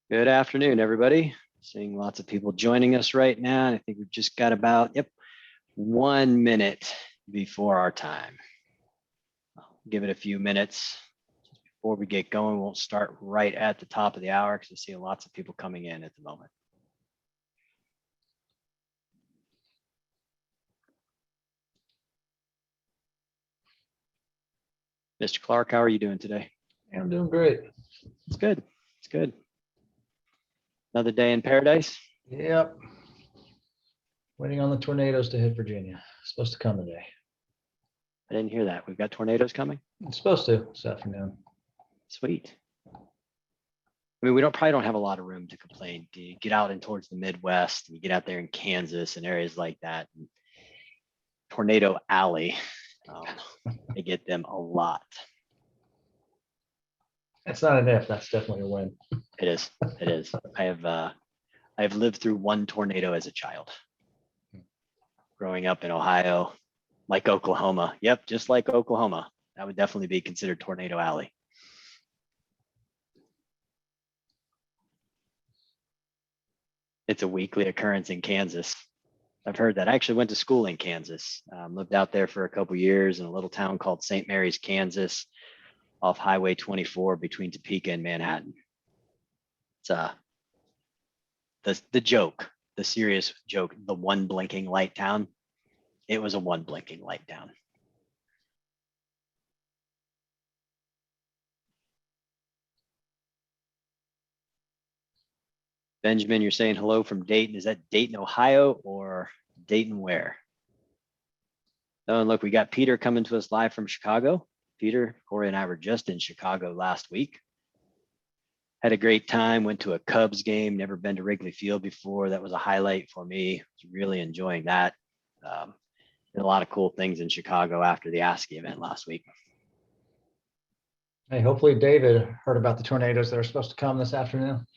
Good afternoon, everybody. Seeing lots of people joining us right now. And I think we've just got about, 1 minute before our time. I'll give it a few minutes. Just before we get going, we'll start right at the top of the hour because I see lots of people coming in at the moment. Mr. Clark, how are you doing today? I'm doing great. It's good. It's good. Another day in paradise. Yep. Waiting on the tornadoes to hit Virginia. Supposed to come today. I didn't hear that. We've got tornadoes coming. It's supposed to this afternoon. Sweet. I mean, we probably don't have a lot of room to complain. You get out in towards the Midwest, and you get out there in Kansas and areas like that. And Tornado Alley, they get them a lot. That's not an if. That's definitely a win. It is. It is. I have lived through one tornado as a child. Growing up in Ohio, like Oklahoma. Yep, just like Oklahoma. That would definitely be considered Tornado Alley. It's a weekly occurrence in Kansas. I've heard that. I actually went to school in Kansas. Lived out there for a couple years in a little town called St. Mary's, Kansas, off Highway 24 between Topeka and Manhattan. It's the joke, the serious joke, the one blinking light town. It was a one blinking light town. Benjamin, you're saying hello from Dayton. Is that Dayton, Ohio, or Dayton where? Oh, and look, we got Peter coming to us live from Chicago. Peter, Corey, and I were just in Chicago last week. Had a great time, went to a Cubs game, never been to Wrigley Field before. That was a highlight for me. Was really enjoying that. Did a lot of cool things in Chicago after the ASCII event last week. Hey, hopefully David heard about the tornadoes that are supposed to come this afternoon.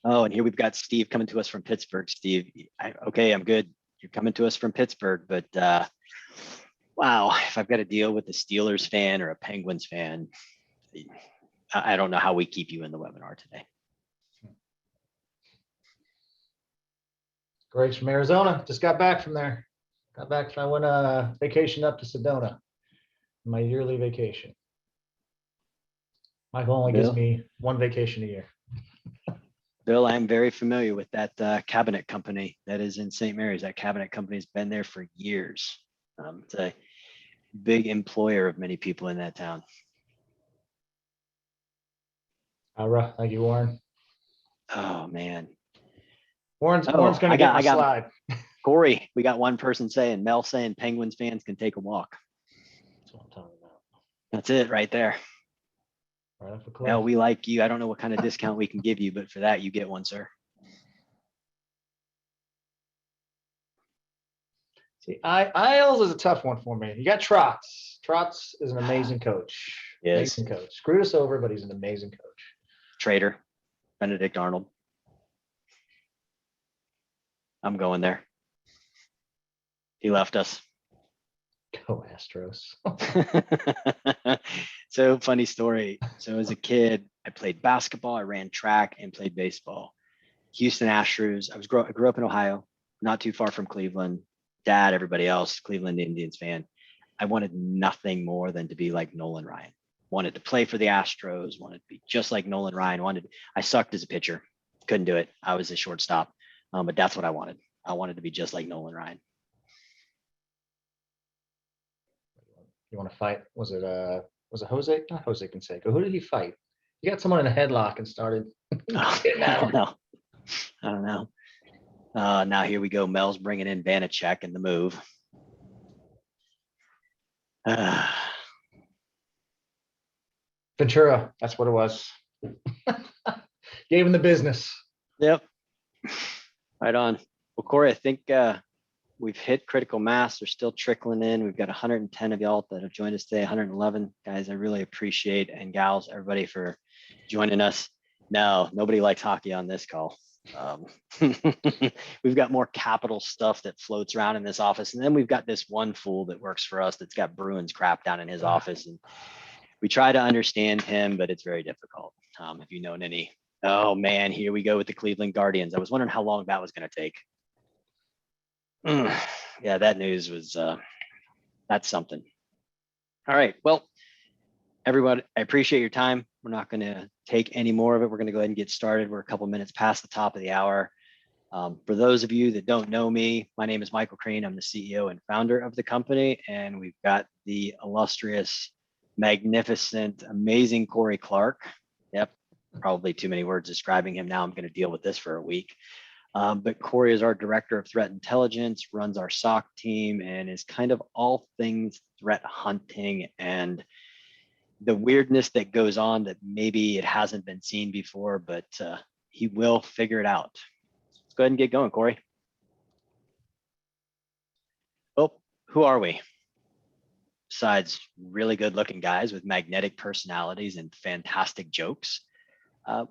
Oh, and here we've got Steve coming to us from Pittsburgh. Steve, okay, I'm good. You're coming to us from Pittsburgh, but wow, if I've got to deal with a Steelers fan or a Penguins fan, I don't know how we keep you in the webinar today. Greg's from Arizona. Just got back from there. I went on vacation up to Sedona. My yearly vacation. Michael only gives me one vacation a year. Bill, I'm very familiar with that cabinet company that is in St. Mary's. That cabinet company has been there for years. It's a big employer of many people in that town. Thank you, Warren. Oh man, Warren's going to get my slide. Corey, we got one person saying, Mel saying Penguins fans can take a walk. That's what I'm talking about. That's it right there. Right off the cliff. Mel, we like you. I don't know what kind of discount we can give you, but for that, you get one, sir. See, Isles is a tough one for me. You got Trotz. Trotz is an amazing coach. Yes. Amazing coach. Screwed us over, but he's an amazing coach. Traitor, Benedict Arnold. I'm going there. He left us. Go Astros. So funny story. So as a kid, I played basketball, I ran track and played baseball. Houston Astros. I grew up in Ohio, not too far from Cleveland. Dad, everybody else, Cleveland Indians fan. I wanted nothing more than to be like Nolan Ryan. Wanted to play for the Astros, wanted to be just like Nolan Ryan. I sucked as a pitcher, couldn't do it. I was a shortstop, but that's what I wanted. I wanted to be just like Nolan Ryan. You want to fight? Was it Jose? Not Jose Canseco. Who did he fight? He got someone in a headlock and started. I don't know. Now here we go. Mel's bringing in Vanacek in the move. Ventura. That's what it was. Gave him the business. Yep. Right on. Well, Corey, I think we've hit critical mass. They're still trickling in. We've got 110 of y'all that have joined us today, 111. Guys, I really appreciate, and gals, everybody for joining us. No, nobody likes hockey on this call. We've got more capital stuff that floats around in this office. And then we've got this one fool that works for us that's got Bruins crap down in his office. And we try to understand him, but it's very difficult. Tom? Have you known any? Oh man, here we go with the Cleveland Guardians. I was wondering how long that was going to take. Yeah, that news was that's something. All right, well, everybody, I appreciate your time. We're not going to take any more of it. We're going to go ahead and get started. We're a couple minutes past the top of the hour. For those of you that don't know me, my name is Michael Crane. I'm the CEO and founder of the company, and we've got the illustrious, magnificent, amazing Corey Clark. Yep, probably too many words describing him now. I'm going to deal with this for a week. But Corey is our director of threat intelligence, runs our SOC team, and is kind of all things threat hunting and the weirdness that goes on that maybe it hasn't been seen before, but he will figure it out. Let's go ahead and get going, Corey. Oh, who are we? Besides really good looking guys with magnetic personalities and fantastic jokes.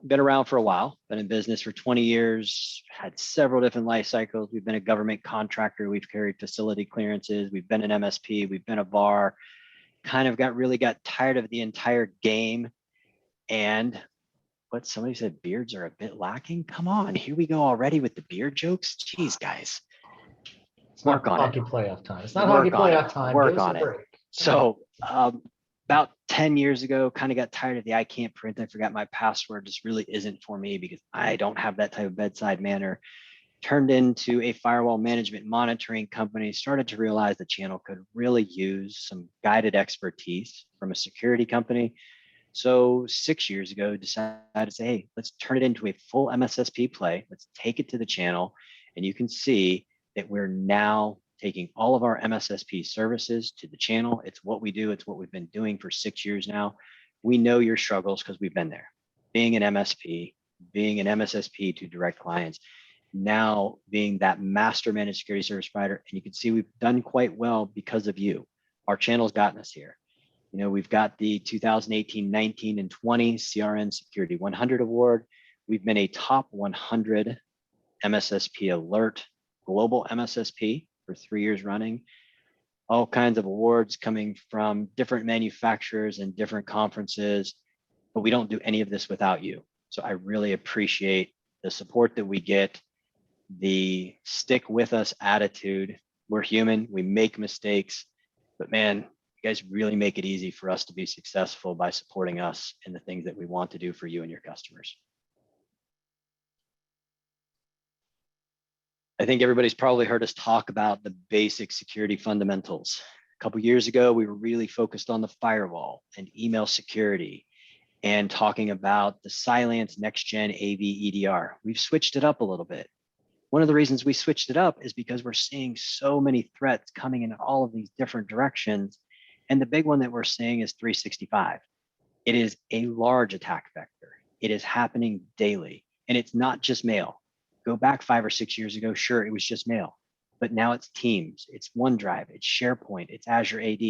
Been around for a while, been in business for 20 years, had several different life cycles. We've been a government contractor. We've carried facility clearances. We've been an MSP. We've been a VAR. Kind of got tired of the entire game. And what somebody said, beards are a bit lacking. Come on, here we go already with the beard jokes. Jeez, guys. It's Work not on hockey it. playoff time. It's not Work hockey on it. playoff time. Work Give us on a it. break. So about 10 years ago, kind of got tired of the I can't print. I forgot my password. Just really isn't for me because I don't have that type of bedside manner. Turned into a firewall management monitoring company, started to realize the channel could really use some guided expertise from a security company. So 6 years ago, decided to say, hey, let's turn it into a full MSSP play. Let's take it to the channel. And you can see that we're now taking all of our MSSP services to the channel. It's what we do. It's what we've been doing for 6 years now. We know your struggles because we've been there. Being an MSP, being an MSSP to direct clients, now being that master managed security service provider. And you can see we've done quite well because of you. Our channel's gotten us here. You know, we've got the 2018, 19, and 20 CRN Security 100 Award. We've been a top 100 MSSP alert, global MSSP for 3 years running. All kinds of awards coming from different manufacturers and different conferences, but we don't do any of this without you. So I really appreciate the support that we get, the stick with us attitude. We're human, we make mistakes, but man, you guys really make it easy for us to be successful by supporting us in the things that we want to do for you and your customers. I think everybody's probably heard us talk about the basic security fundamentals. A couple of years ago, we were really focused on the firewall and email security and talking about the Cylance next-gen AV EDR. We've switched it up a little bit. One of the reasons we switched it up is because we're seeing so many threats coming in all of these different directions. And the big one that we're seeing is 365. It is a large attack vector. It is happening daily. And it's not just mail. Go back 5 or 6 years ago, sure, it was just mail. But now it's Teams, it's OneDrive, it's SharePoint, it's Azure AD,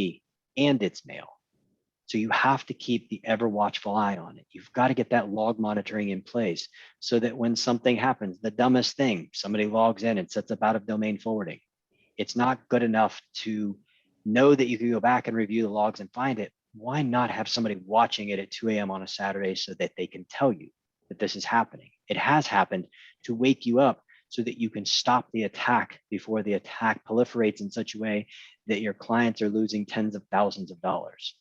and it's mail. So you have to keep the ever watchful eye on it. You've got to get that log monitoring in place so that when something happens, the dumbest thing, somebody logs in and sets up out of domain forwarding. It's not good enough to know that you can go back and review the logs and find it. Why not have somebody watching it at 2 a.m. on a Saturday so that they can tell you that this is happening? It has happened to wake you up so that you can stop the attack before the attack proliferates in such a way that your clients are losing tens of thousands of dollars.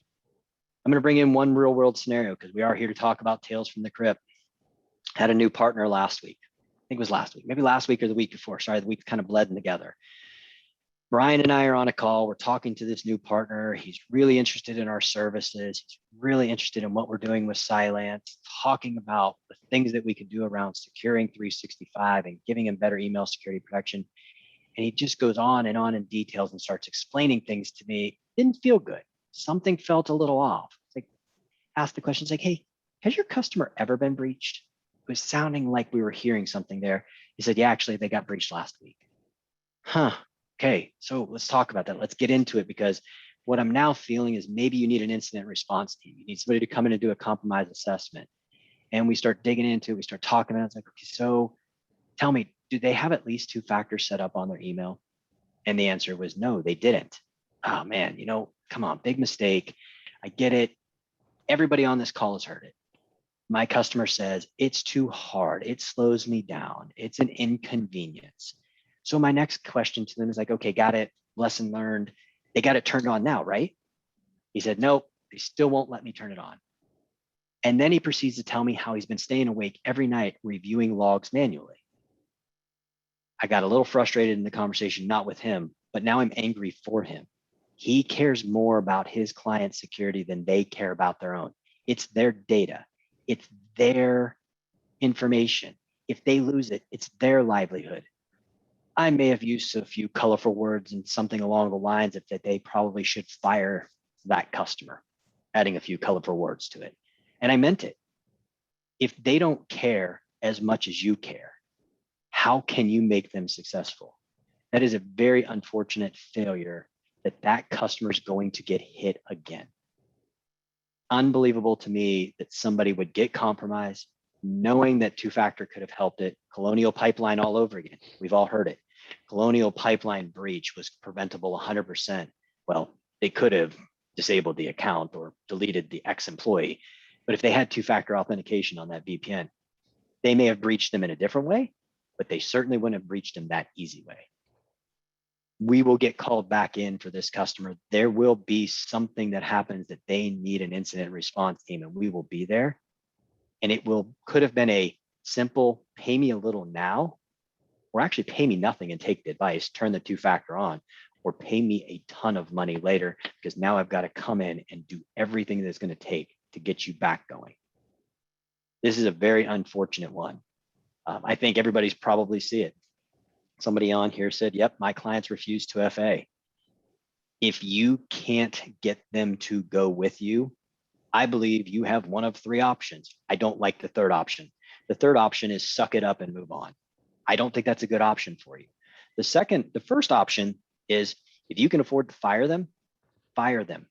I'm going to bring in one real world scenario because we are here to talk about Tales from the Crypt. Had a new partner last week. I think it was last week, maybe last week or the week before. Sorry, the week kind of bled together. Brian and I are on a call. We're talking to this new partner. He's really interested in our services. He's really interested in what we're doing with Cylance, talking about the things that we can do around securing 365 and giving him better email security protection. And he just goes on in details and starts explaining things to me. Didn't feel good. Something felt a little off. It's like, ask the question, it's like, hey, has your customer ever been breached? It was sounding like we were hearing something there. He said, yeah, actually, they got breached last week. Huh. Okay, so let's talk about that. Let's get into it because what I'm now feeling is maybe you need an incident response team. You need somebody to come in and do a compromise assessment. And we start digging into it. We start talking about it. It's like, okay, so tell me, do they have at least 2 factors set up on their email? And the answer was no, they didn't. Oh man, come on, big mistake. I get it. Everybody on this call has heard it. My customer says, it's too hard. It slows me down. It's an inconvenience. So my next question to them is like, okay, got it. Lesson learned. They got it turned on now, right? He said, nope, they still won't let me turn it on. And then he proceeds to tell me how he's been staying awake every night reviewing logs manually. I got a little frustrated in the conversation, not with him, but now I'm angry for him. He cares more about his client's security than they care about their own. It's their data. It's their information. If they lose it, it's their livelihood. I may have used a few colorful words and something along the lines of that they probably should fire that customer, adding a few colorful words to it. And I meant it. If they don't care as much as you care, how can you make them successful? That is a very unfortunate failure that customer is going to get hit again. Unbelievable to me that somebody would get compromised, knowing that two-factor could have helped it. Colonial Pipeline all over again. We've all heard it. Colonial Pipeline breach was preventable 100%. Well, they could have disabled the account or deleted the ex-employee, but if they had two-factor authentication on that VPN, they may have breached them in a different way, but they certainly wouldn't have breached them that easy way. We will get called back in for this customer. There will be something that happens that they need an incident response team, and we will be there. And it could have been a simple pay me a little now, or actually pay me nothing and take the advice, turn the two-factor on, or pay me a ton of money later, because now I've got to come in and do everything that's going to take to get you back going. This is a very unfortunate one. I think everybody's probably see it. Somebody on here said, yep, my clients refuse to FA. If you can't get them to go with you, I believe you have one of three options. I don't like the third option. The third option is suck it up and move on. I don't think that's a good option for you. The first option is if you can afford to fire them, fire them.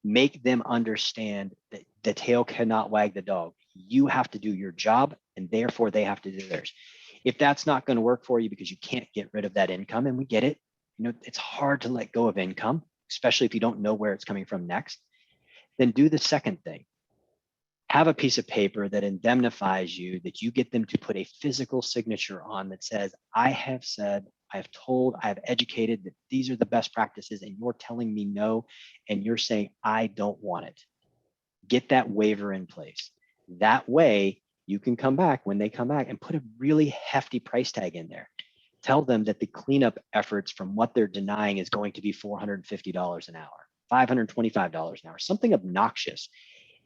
Make them understand that the tail cannot wag the dog. You have to do your job, and therefore they have to do theirs. If that's not going to work for you because you can't get rid of that income, and we get it, it's hard to let go of income, especially if you don't know where it's coming from next, then do the second thing. Have a piece of paper that indemnifies you, that you get them to put a physical signature on that says, I have said, I have told, I have educated that these are the best practices, and you're telling me no, and you're saying, I don't want it. Get that waiver in place. That way, you can come back when they come back and put a really hefty price tag in there. Tell them that the cleanup efforts from what they're denying is going to be $450 an hour, $525 an hour, something obnoxious.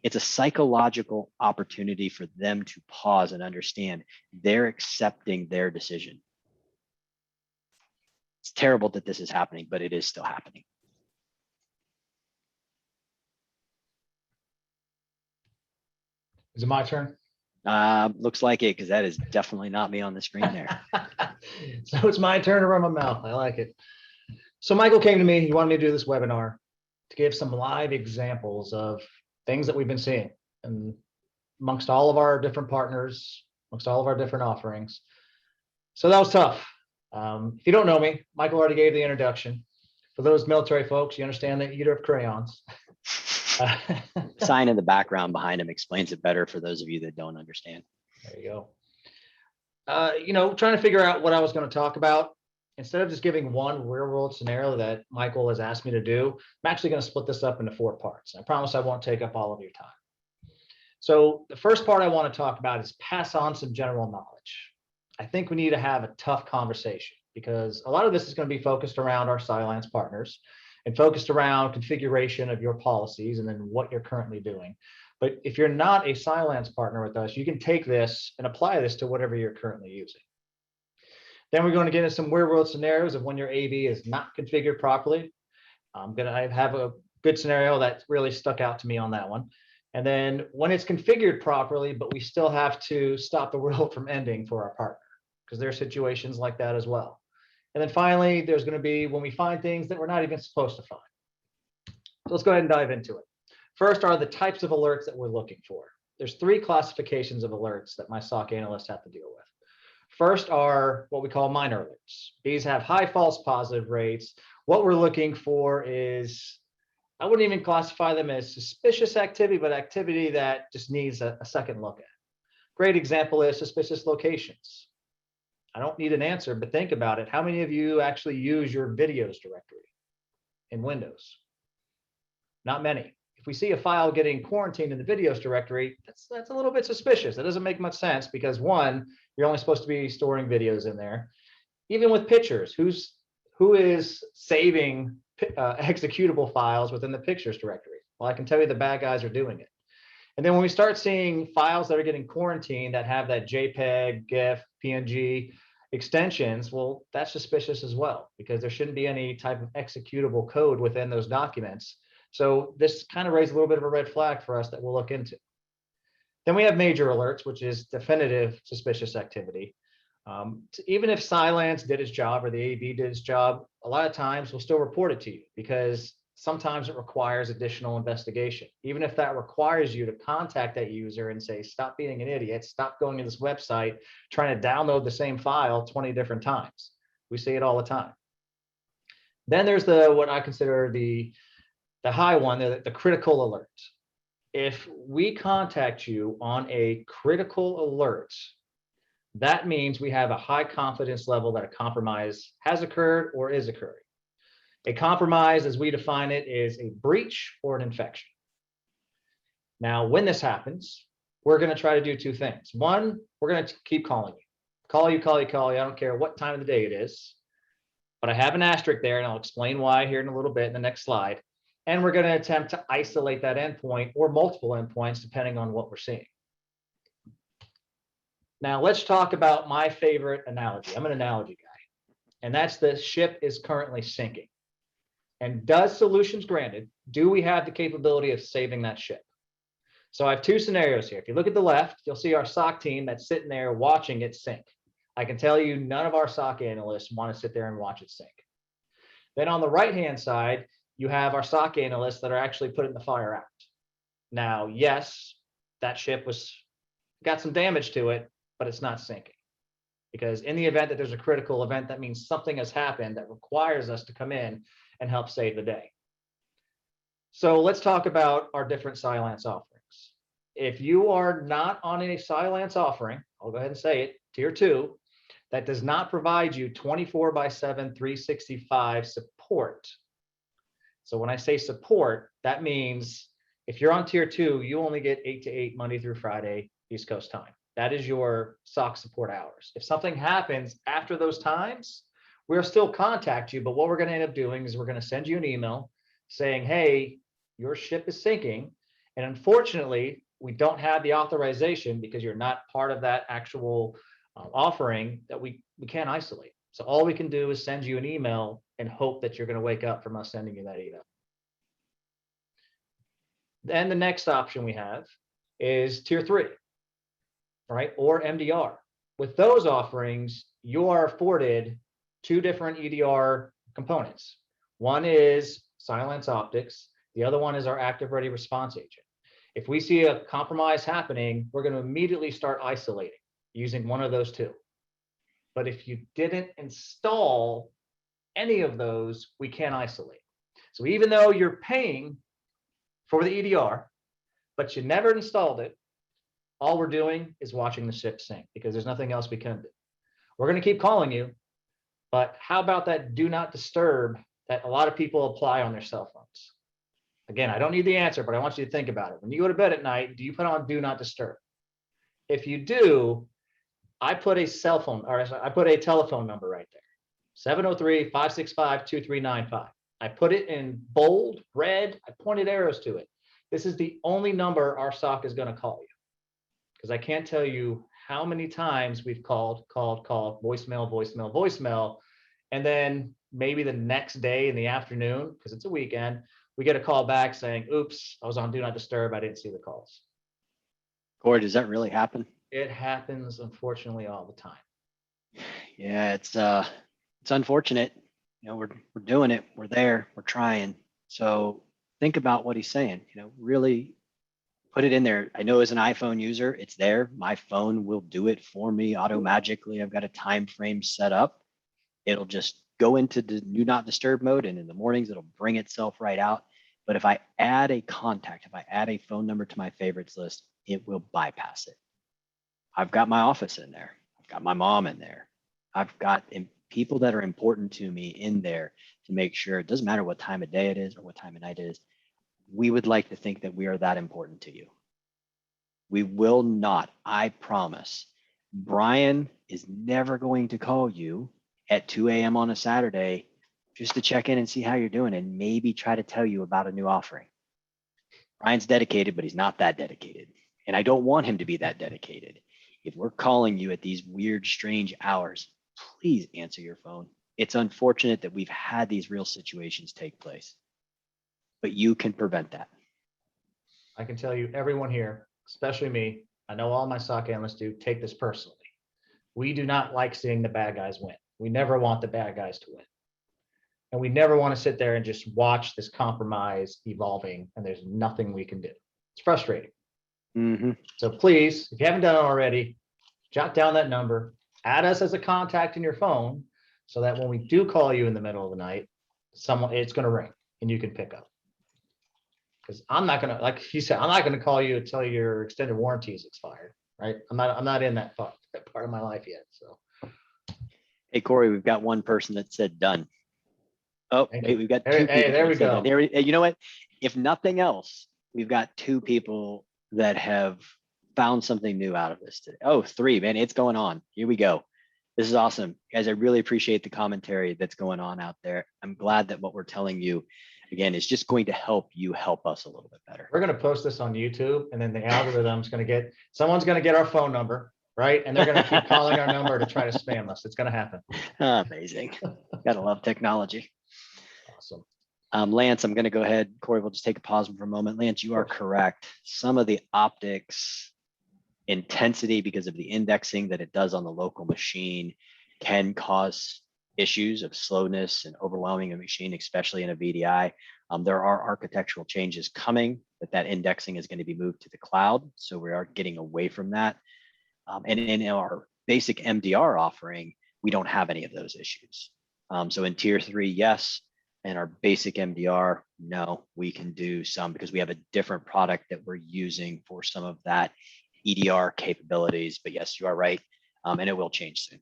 It's a psychological opportunity for them to pause and understand they're accepting their decision. It's terrible that this is happening, but it is still happening. Is it my turn? Looks like it, because that is definitely not me on the screen there. So it's my turn to run my mouth. I like it. So Michael came to me. He wanted me to do this webinar to give some live examples of things that we've been seeing and amongst all of our different partners, amongst all of our different offerings. So that was tough. If you don't know me, Michael already gave the introduction. For those military folks, you understand the eater of crayons. Sign in the background behind him explains it better for those of you that don't understand. There you go. Trying to figure out what I was going to talk about. Instead of just giving one real world scenario that Michael has asked me to do, I'm actually going to split this up into 4 parts. I promise I won't take up all of your time. So the first part I want to talk about is pass on some general knowledge. I think we need to have a tough conversation because a lot of this is going to be focused around our Cylance partners and focused around configuration of your policies and then what you're currently doing. But if you're not a Cylance partner with us, you can take this and apply this to whatever you're currently using. Then we're going to get into some real world scenarios of when your AV is not configured properly. I have a good scenario that really stuck out to me on that one. And then when it's configured properly, but we still have to stop the world from ending for our partner, because there are situations like that as well. And then finally, there's going to be when we find things that we're not even supposed to find. So let's go ahead and dive into it. First are the types of alerts that we're looking for. There's 3 classifications of alerts that my SOC analysts have to deal with. First are what we call minor alerts. These have high false positive rates. What we're looking for is I wouldn't even classify them as suspicious activity, but activity that just needs a second look at. Great example is suspicious locations. I don't need an answer, but think about it. How many of you actually use your videos directory in Windows? Not many. If we see a file getting quarantined in the videos directory, that's a little bit suspicious. That doesn't make much sense because one, you're only supposed to be storing videos in there. Even with pictures, who is saving executable files within the pictures directory? Well, I can tell you the bad guys are doing it. And then when we start seeing files that are getting quarantined that have that JPEG, GIF, PNG extensions, well, that's suspicious as well, because there shouldn't be any type of executable code within those documents. So this kind of raised a little bit of a red flag for us that we'll look into. Then we have major alerts, which is definitive suspicious activity. Even if Cylance did its job or the AV did its job, a lot of times we'll still report it to you because sometimes it requires additional investigation. Even if that requires you to contact that user and say, stop being an idiot, stop going to this website, trying to download the same file 20 different times. We see it all the time. Then there's what I consider the high one, the critical alert. If we contact you on a critical alert, that means we have a high confidence level that a compromise has occurred or is occurring. A compromise, as we define it, is a breach or an infection. Now, when this happens, we're going to try to do two things. One, we're going to keep calling you. Call you. I don't care what time of the day it is. But I have an asterisk there, and I'll explain why here in a little bit in the next slide. And we're going to attempt to isolate that endpoint or multiple endpoints, depending on what we're seeing. Now, let's talk about my favorite analogy. I'm an analogy guy, and that's the ship is currently sinking. And does solutions granted, do we have the capability of saving that ship? So I have two scenarios here. If you look at the left, you'll see our SOC team that's sitting there watching it sink. I can tell you none of our SOC analysts want to sit there and watch it sink. Then on the right-hand side, you have our SOC analysts that are actually putting the fire out. Now, yes, that ship got some damage to it, but it's not sinking. Because in the event that there's a critical event, that means something has happened that requires us to come in and help save the day. So let's talk about our different Cylance offerings. If you are not on a Cylance offering, I'll go ahead and say it, tier 2, that does not provide you 24/7, 365 support. So when I say support, that means if you're on tier 2, you only get 8 to 8 Monday through Friday, East Coast time. That is your SOC support hours. If something happens after those times, we'll still contact you, but what we're going to end up doing is we're going to send you an email saying, hey, your ship is sinking. And unfortunately, we don't have the authorization because you're not part of that actual offering that we can't isolate. So all we can do is send you an email and hope that you're going to wake up from us sending you that email. Then the next option we have is tier 3, right? Or MDR. With those offerings, you are afforded 2 different EDR components. One is Cylance Optics. The other one is our Active Ready Response Agent. If we see a compromise happening, we're going to immediately start isolating using one of those 2. But if you didn't install any of those, we can't isolate. So even though you're paying for the EDR, but you never installed it, all we're doing is watching the ship sink because there's nothing else we can do. We're going to keep calling you, but how about that do not disturb that a lot of people apply on their cell phones? Again, I don't need the answer, but I want you to think about it. When you go to bed at night, do you put on do not disturb? If you do, I put a cell phone, or I put a telephone number right there, 703-565-2395. I put it in bold, red, I pointed arrows to it. This is the only number our SOC is going to call you. Because I can't tell you how many times we've called, voicemail, and then maybe the next day in the afternoon, because it's a weekend, we get a call back saying, oops, I was on do not disturb, I didn't see the calls. Corey, does that really happen? It happens, unfortunately, all the time. Yeah, it's unfortunate. You know, we're doing it. We're there. We're trying. So think about what he's saying. You know, really put it in there. I know as an iPhone user, it's there. My phone will do it for me auto-magically. I've got a time frame set up. It'll just go into the do not disturb mode, and in the mornings, it'll bring itself right out. But if I add a contact, if I add a phone number to my favorites list, it will bypass it. I've got my office in there. I've got my mom in there. I've got people that are important to me in there to make sure it doesn't matter what time of day it is or what time of night it is. We would like to think that we are that important to you. We will not, I promise. Brian is never going to call you at 2 a.m. on a Saturday just to check in and see how you're doing and maybe try to tell you about a new offering. Brian's dedicated, but he's not that dedicated. And I don't want him to be that dedicated. If we're calling you at these weird, strange hours, please answer your phone. It's unfortunate that we've had these real situations take place, but you can prevent that. I can tell you, everyone here, especially me, I know all my SOC analysts do, take this personally. We do not like seeing the bad guys win. We never want the bad guys to win. And we never want to sit there and just watch this compromise evolving and there's nothing we can do. It's frustrating. Mm-hmm. So please, if you haven't done it already, jot down that number, add us as a contact in your phone so that when we do call you in the middle of the night, it's going to ring and you can pick up. Because I'm not going to, like you said, I'm not going to call you and tell you your extended warranty is expired, right? I'm not in that part of my life yet. So, hey, Corey, we've got one person that said done. Oh, wait, we've got two people. Hey, there we go. There, you know what? If nothing else, we've got two people that have found something new out of this today. Oh, three, man, it's going on. Here we go. This is awesome. Guys, I really appreciate the commentary that's going on out there. I'm glad that what we're telling you, again, is just going to help you help us a little bit better. We're going to post this on YouTube and then the algorithm's going to get, someone's going to get our phone number, right? And they're going to keep calling our number to try to spam us. It's going to happen. Amazing. Gotta love technology. Awesome. Lance, I'm going to go ahead. Corey, we'll just take a pause for a moment. Lance, you are correct. Some of the optics intensity because of the indexing that it does on the local machine can cause issues of slowness and overwhelming a machine, especially in a VDI. There are architectural changes coming that indexing is going to be moved to the cloud. So we are getting away from that. And in our basic MDR offering, we don't have any of those issues. So in tier 3, yes. And our basic MDR, no, we can do some because we have a different product that we're using for some of that EDR capabilities. But yes, you are right. And it will change soon.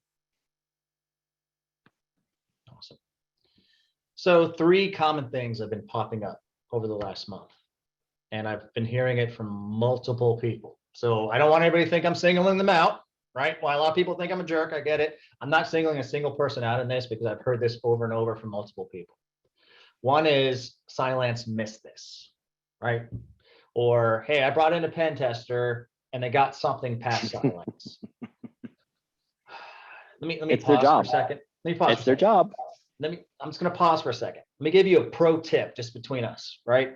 Awesome. So 3 common things have been popping up over the last month. And I've been hearing it from multiple people. So I don't want anybody to think I'm singling them out, right? While a lot of people think I'm a jerk, I get it. I'm not singling a single person out in this because I've heard this over and over from multiple people. One is Cylance missed this, right? Or, hey, I brought in a pen tester and they got something past Cylance. Let me pause for a second. It's their job. I'm just going to pause for a second. Let me give you a pro tip just between us, right?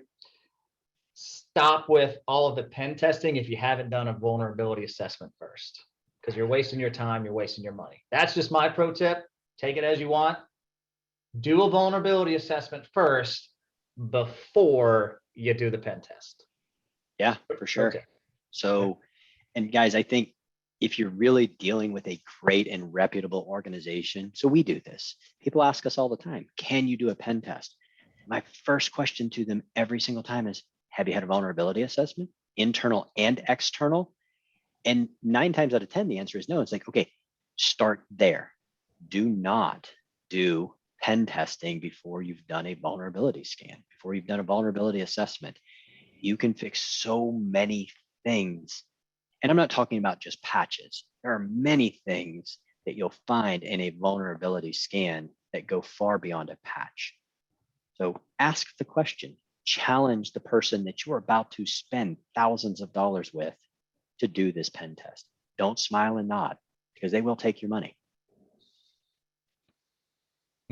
Stop with all of the pen testing if you haven't done a vulnerability assessment first, because you're wasting your time, you're wasting your money. That's just my pro tip. Take it as you want. Do a vulnerability assessment first before you do the pen test. Yeah, for sure. Okay. So, and guys, I think if you're really dealing with a great and reputable organization, so we do this. People ask us all the time, can you do a pen test? My first question to them every single time is, have you had a vulnerability assessment, internal and external? And 9 times out of 10, the answer is no. It's like, okay, start there. Do not do pen testing before you've done a vulnerability scan, before you've done a vulnerability assessment. You can fix so many things. And I'm not talking about just patches. There are many things that you'll find in a vulnerability scan that go far beyond a patch. So ask the question, challenge the person that you're about to spend thousands of dollars with to do this pen test. Don't smile and nod because they will take your money.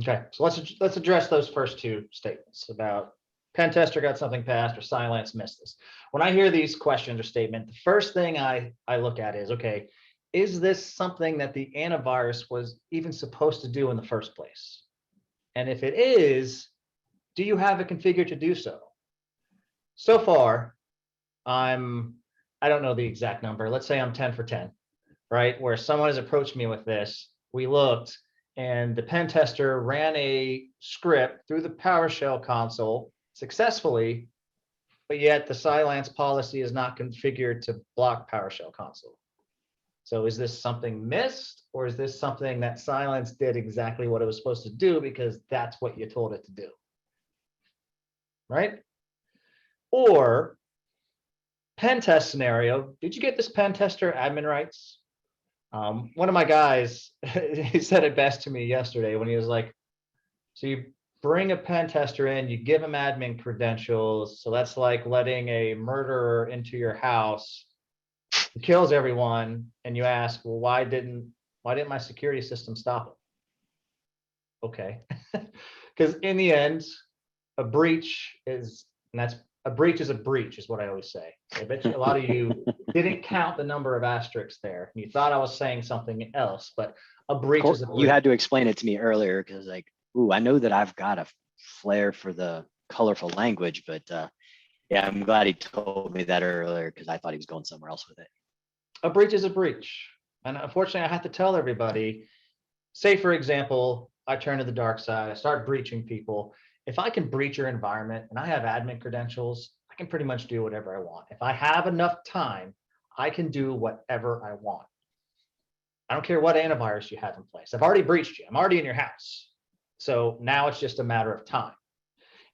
Okay, so let's address those first 2 statements about pen tester got something passed or Cylance missed this. When I hear these questions or statement, the first thing I look at is, okay, is this something that the antivirus was even supposed to do in the first place? And if it is, do you have it configured to do so? So far, I don't know the exact number. Let's say I'm 10 for 10, right? Where someone has approached me with this, we looked, and the pen tester ran a script through the PowerShell console, successfully, but yet the silence policy is not configured to block PowerShell console. So is this something missed, or is this something that silence did exactly what it was supposed to do because that's what you told it to do? Right? Or pen test scenario, did you get this pen tester admin rights? One of my guys, he said it best to me yesterday when he was like, so you bring a pen tester in, you give him admin credentials. So that's like letting a murderer into your house, he kills everyone, and you ask, well, why didn't my security system stop it? Okay. Because in the end, a breach is a breach is what I always say. I bet you a lot of you didn't count the number of asterisks there. You thought I was saying something else, but a breach is a breach. You had to explain it to me earlier because like, ooh, I know that I've got a flair for the colorful language, but yeah, I'm glad he told me that earlier because I thought he was going somewhere else with it. A breach is a breach. And unfortunately, I have to tell everybody, say, for example, I turn to the dark side, I start breaching people. If I can breach your environment and I have admin credentials, I can pretty much do whatever I want. If I have enough time, I can do whatever I want. I don't care what antivirus you have in place. I've already breached you. I'm already in your house. So now it's just a matter of time.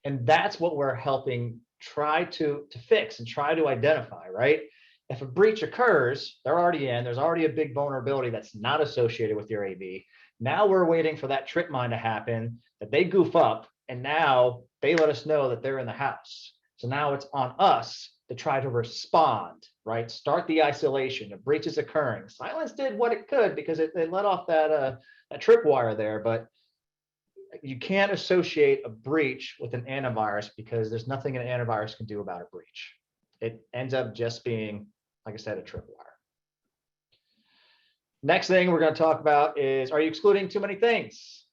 And that's what we're helping try to fix and try to identify, right? If a breach occurs, they're already in, there's already a big vulnerability that's not associated with your AV. Now we're waiting for that trip mine to happen, that they goof up, and now they let us know that they're in the house. So now it's on us to try to respond, right? Start the isolation. A breach is occurring. Silence did what it could because it let off that tripwire there, but you can't associate a breach with an antivirus because there's nothing an antivirus can do about a breach. It ends up just being, like I said, a tripwire. Next thing we're going to talk about is, are you excluding too many things?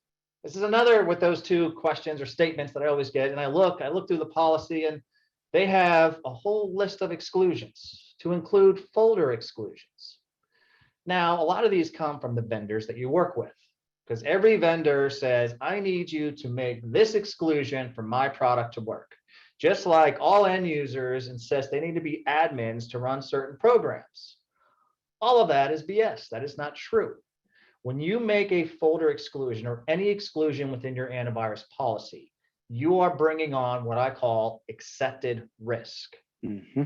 This is another with those two questions or statements that I always get. And I look through the policy and they have a whole list of exclusions to include folder exclusions. Now, a lot of these come from the vendors that you work with, because every vendor says, I need you to make this exclusion for my product to work. Just like all end users insist they need to be admins to run certain programs. All of that is BS. That is not true. When you make a folder exclusion or any exclusion within your antivirus policy, you are bringing on what I call accepted risk. Mm-hmm.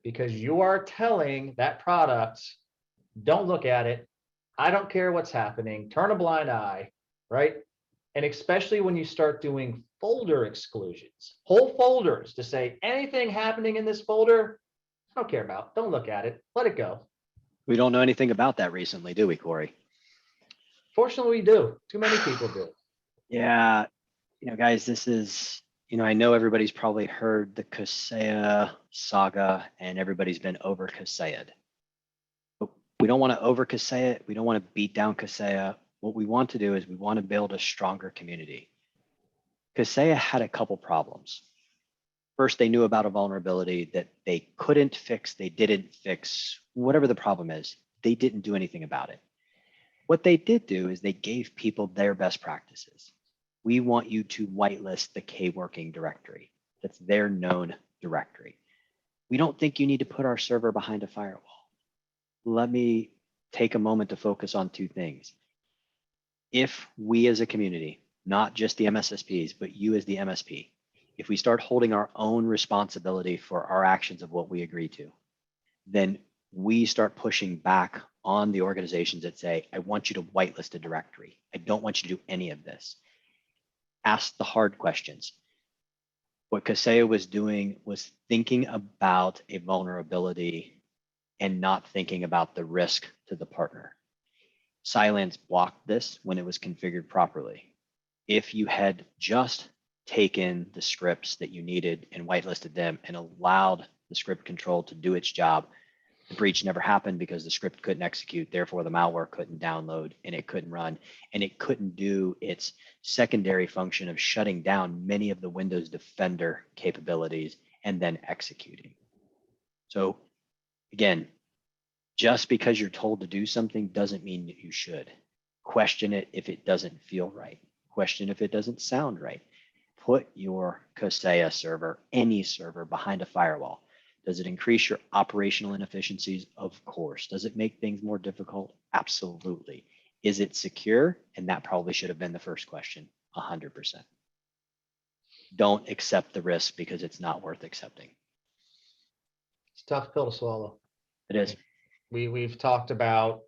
Because you are telling that product, don't look at it. I don't care what's happening. Turn a blind eye, right? And especially when you start doing folder exclusions, whole folders to say anything happening in this folder, I don't care about. Don't look at it. Let it go. We don't know anything about that recently, do we, Corey? Fortunately, we do. Too many people do. Yeah. Guys, this is, I know everybody's probably heard the Kaseya saga and everybody's been over Kaseya. But we don't want to over Kaseya. We don't want to beat down Kaseya. What we want to do is we want to build a stronger community. Kaseya had a couple problems. First, they knew about a vulnerability that they couldn't fix. They didn't fix whatever the problem is. They didn't do anything about it. What they did do is they gave people their best practices. We want you to whitelist the K-working directory. That's their known directory. We don't think you need to put our server behind a firewall. Let me take a moment to focus on two things. If we as a community, not just the MSSPs, but you as the MSP, if we start holding our own responsibility for our actions of what we agree to, then we start pushing back on the organizations that say, I want you to whitelist a directory. I don't want you to do any of this. Ask the hard questions. What Kaseya was doing was thinking about a vulnerability and not thinking about the risk to the partner. Silence blocked this when it was configured properly. If you had just taken the scripts that you needed and whitelisted them and allowed the script control to do its job, the breach never happened because the script couldn't execute. Therefore, the malware couldn't download and it couldn't run and it couldn't do its secondary function of shutting down many of the Windows Defender capabilities and then executing. So again, just because you're told to do something doesn't mean that you should. Question it if it doesn't feel right. Question if it doesn't sound right. put your Kaseya server, any server, behind a firewall? Does it increase your operational inefficiencies? Of course. Does it make things more difficult? Absolutely. Is it secure? And that probably should have been the first question, 100%. Don't accept the risk because it's not worth accepting. It's a tough pill to swallow. It is. We've talked about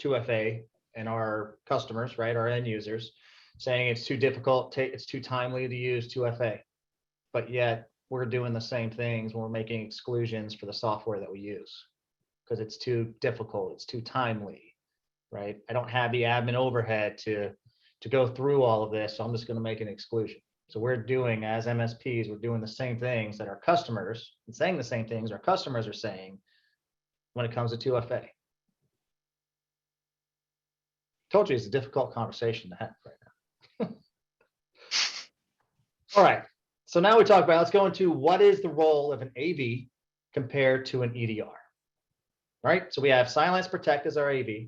2FA and our customers, right, our end users, saying it's too difficult, it's too timely to use 2FA, but yet we're doing the same things when we're making exclusions for the software that we use because it's too difficult, it's too timely, right? I don't have the admin overhead to go through all of this, so I'm just going to make an exclusion. So we're doing, as MSPs, we're doing the same things that our customers, and saying the same things our customers are saying when it comes to 2FA. Told you it's a difficult conversation to have right now. All right, so now we talk about, let's go into what is the role of an AV compared to an EDR, right? So we have Silence Protect as our AV.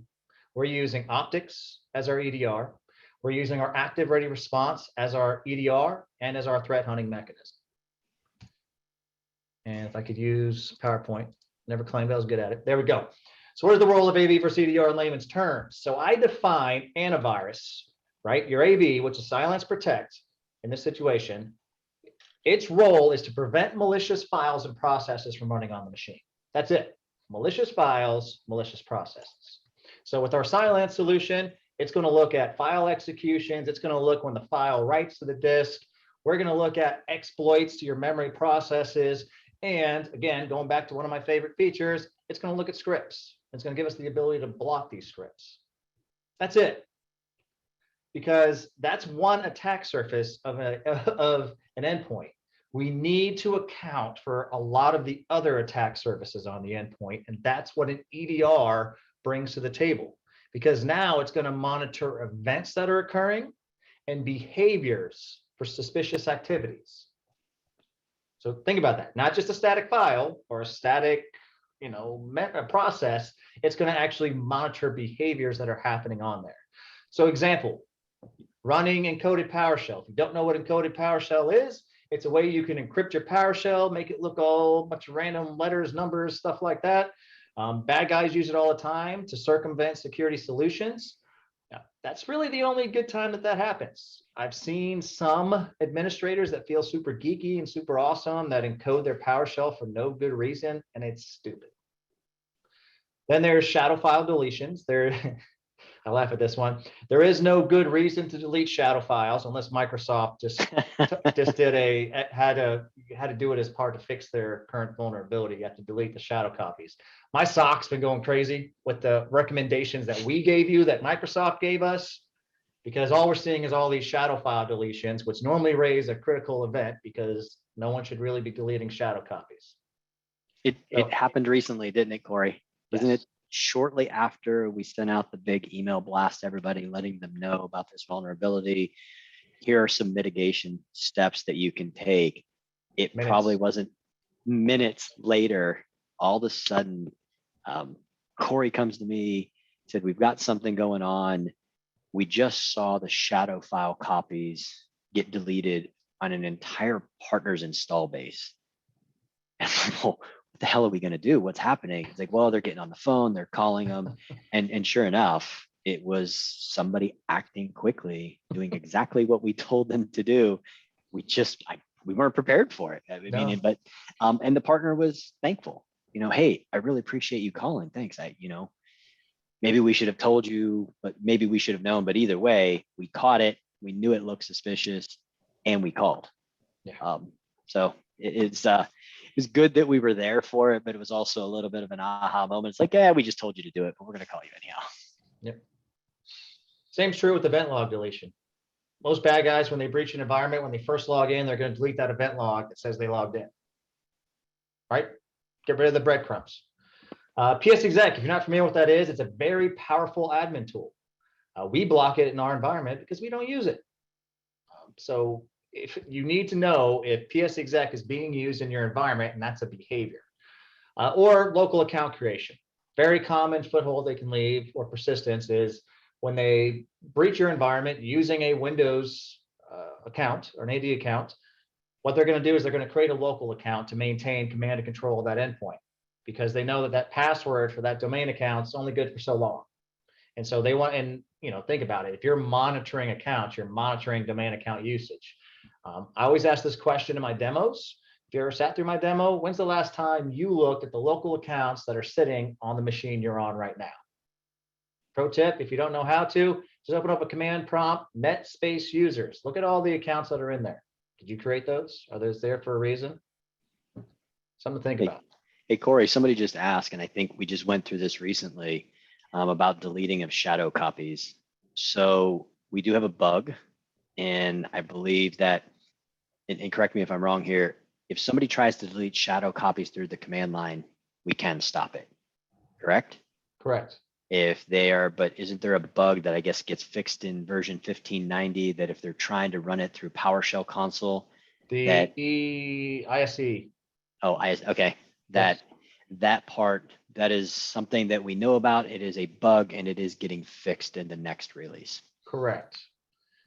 We're using Optics as our EDR. We're using our Active Ready Response as our EDR and as our threat hunting mechanism. And if I could use PowerPoint, never claimed I was good at it. There we go. So what is the role of AV versus EDR in layman's terms? So I define antivirus, right? Your AV, which is Silence Protect in this situation, its role is to prevent malicious files and processes from running on the machine. That's it. Malicious files, malicious processes. So with our Silence solution, it's going to look at file executions. It's going to look when the file writes to the disk. We're going to look at exploits to your memory processes. And again, going back to one of my favorite features, it's going to look at scripts. It's going to give us the ability to block these scripts. That's it. Because that's one attack surface of an endpoint. We need to account for a lot of the other attack surfaces on the endpoint. And that's what an EDR brings to the table. Because now it's going to monitor events that are occurring and behaviors for suspicious activities. So think about that. Not just a static file or a static, process. It's going to actually monitor behaviors that are happening on there. So example, running encoded PowerShell. If you don't know what encoded PowerShell is, it's a way you can encrypt your PowerShell, make it look all a bunch of random letters, numbers, stuff like that. Bad guys use it all the time to circumvent security solutions. Now, that's really the only good time that happens. I've seen some administrators that feel super geeky and super awesome that encode their PowerShell for no good reason, and it's stupid. Then there's shadow file deletions. I laugh at this one. There is no good reason to delete shadow files unless Microsoft just had to do it as part to fix their current vulnerability. You have to delete the shadow copies. My SOC's been going crazy with the recommendations that we gave you that Microsoft gave us, because all we're seeing is all these shadow file deletions, which normally raise a critical event because no one should really be deleting shadow copies. It happened recently, didn't it, Corey? Wasn't it shortly after we sent out the big email blast to everybody, letting them know about this vulnerability? Here are some mitigation steps that you can take. It probably wasn't minutes later, all of a sudden, Corey comes to me, said, we've got something going on. We just saw the shadow file copies get deleted on an entire partner's install base. And I'm like, well, what the hell are we going to do? What's happening? It's like, well, they're getting on the phone, they're calling them. And sure enough, it was somebody acting quickly, doing exactly what we told them to do. We weren't prepared for it. But and the partner was thankful. Hey, I really appreciate you calling. Thanks. Maybe we should have told you, but maybe we should have known. But either way, we caught it. We knew it looked suspicious, and we called. Yeah. So it's good that we were there for it, but it was also a little bit of an aha moment. It's like, yeah, we just told you to do it, but we're going to call you anyhow. Yep. Same's true with event log deletion. Most bad guys, when they breach an environment, when they first log in, they're going to delete that event log that says they logged in. Right? Get rid of the breadcrumbs. PS Exec, if you're not familiar with what that is, it's a very powerful admin tool. We block it in our environment because we don't use it. So if you need to know if PS Exec is being used in your environment, and that's a behavior. Or local account creation. Very common foothold they can leave, or persistence, is when they breach your environment using a Windows account or an AD account, what they're going to do is they're going to create a local account to maintain command and control of that endpoint, because they know that that password for that domain account is only good for so long. And so they want, and think about it. If you're monitoring accounts, you're monitoring domain account usage. I always ask this question in my demos. If you ever sat through my demo, when's the last time you looked at the local accounts that are sitting on the machine you're on right now? Pro tip, if you don't know how to, just open up a command prompt, net space users. Look at all the accounts that are in there. Did you create those? Are those there for a reason? Something to think about. Hey, Corey, somebody just asked, and I think we just went through this recently, about deleting of shadow copies. So we do have a bug, and I believe that, and correct me if I'm wrong here, if somebody tries to delete shadow copies through the command line, we can stop it, correct? Correct. If they are, but isn't there a bug that I guess gets fixed in version 1590 that if they're trying to run it through PowerShell console, The ISE. Oh, okay. That part, that is something that we know about. It is a bug and it is getting fixed in the next release. Correct.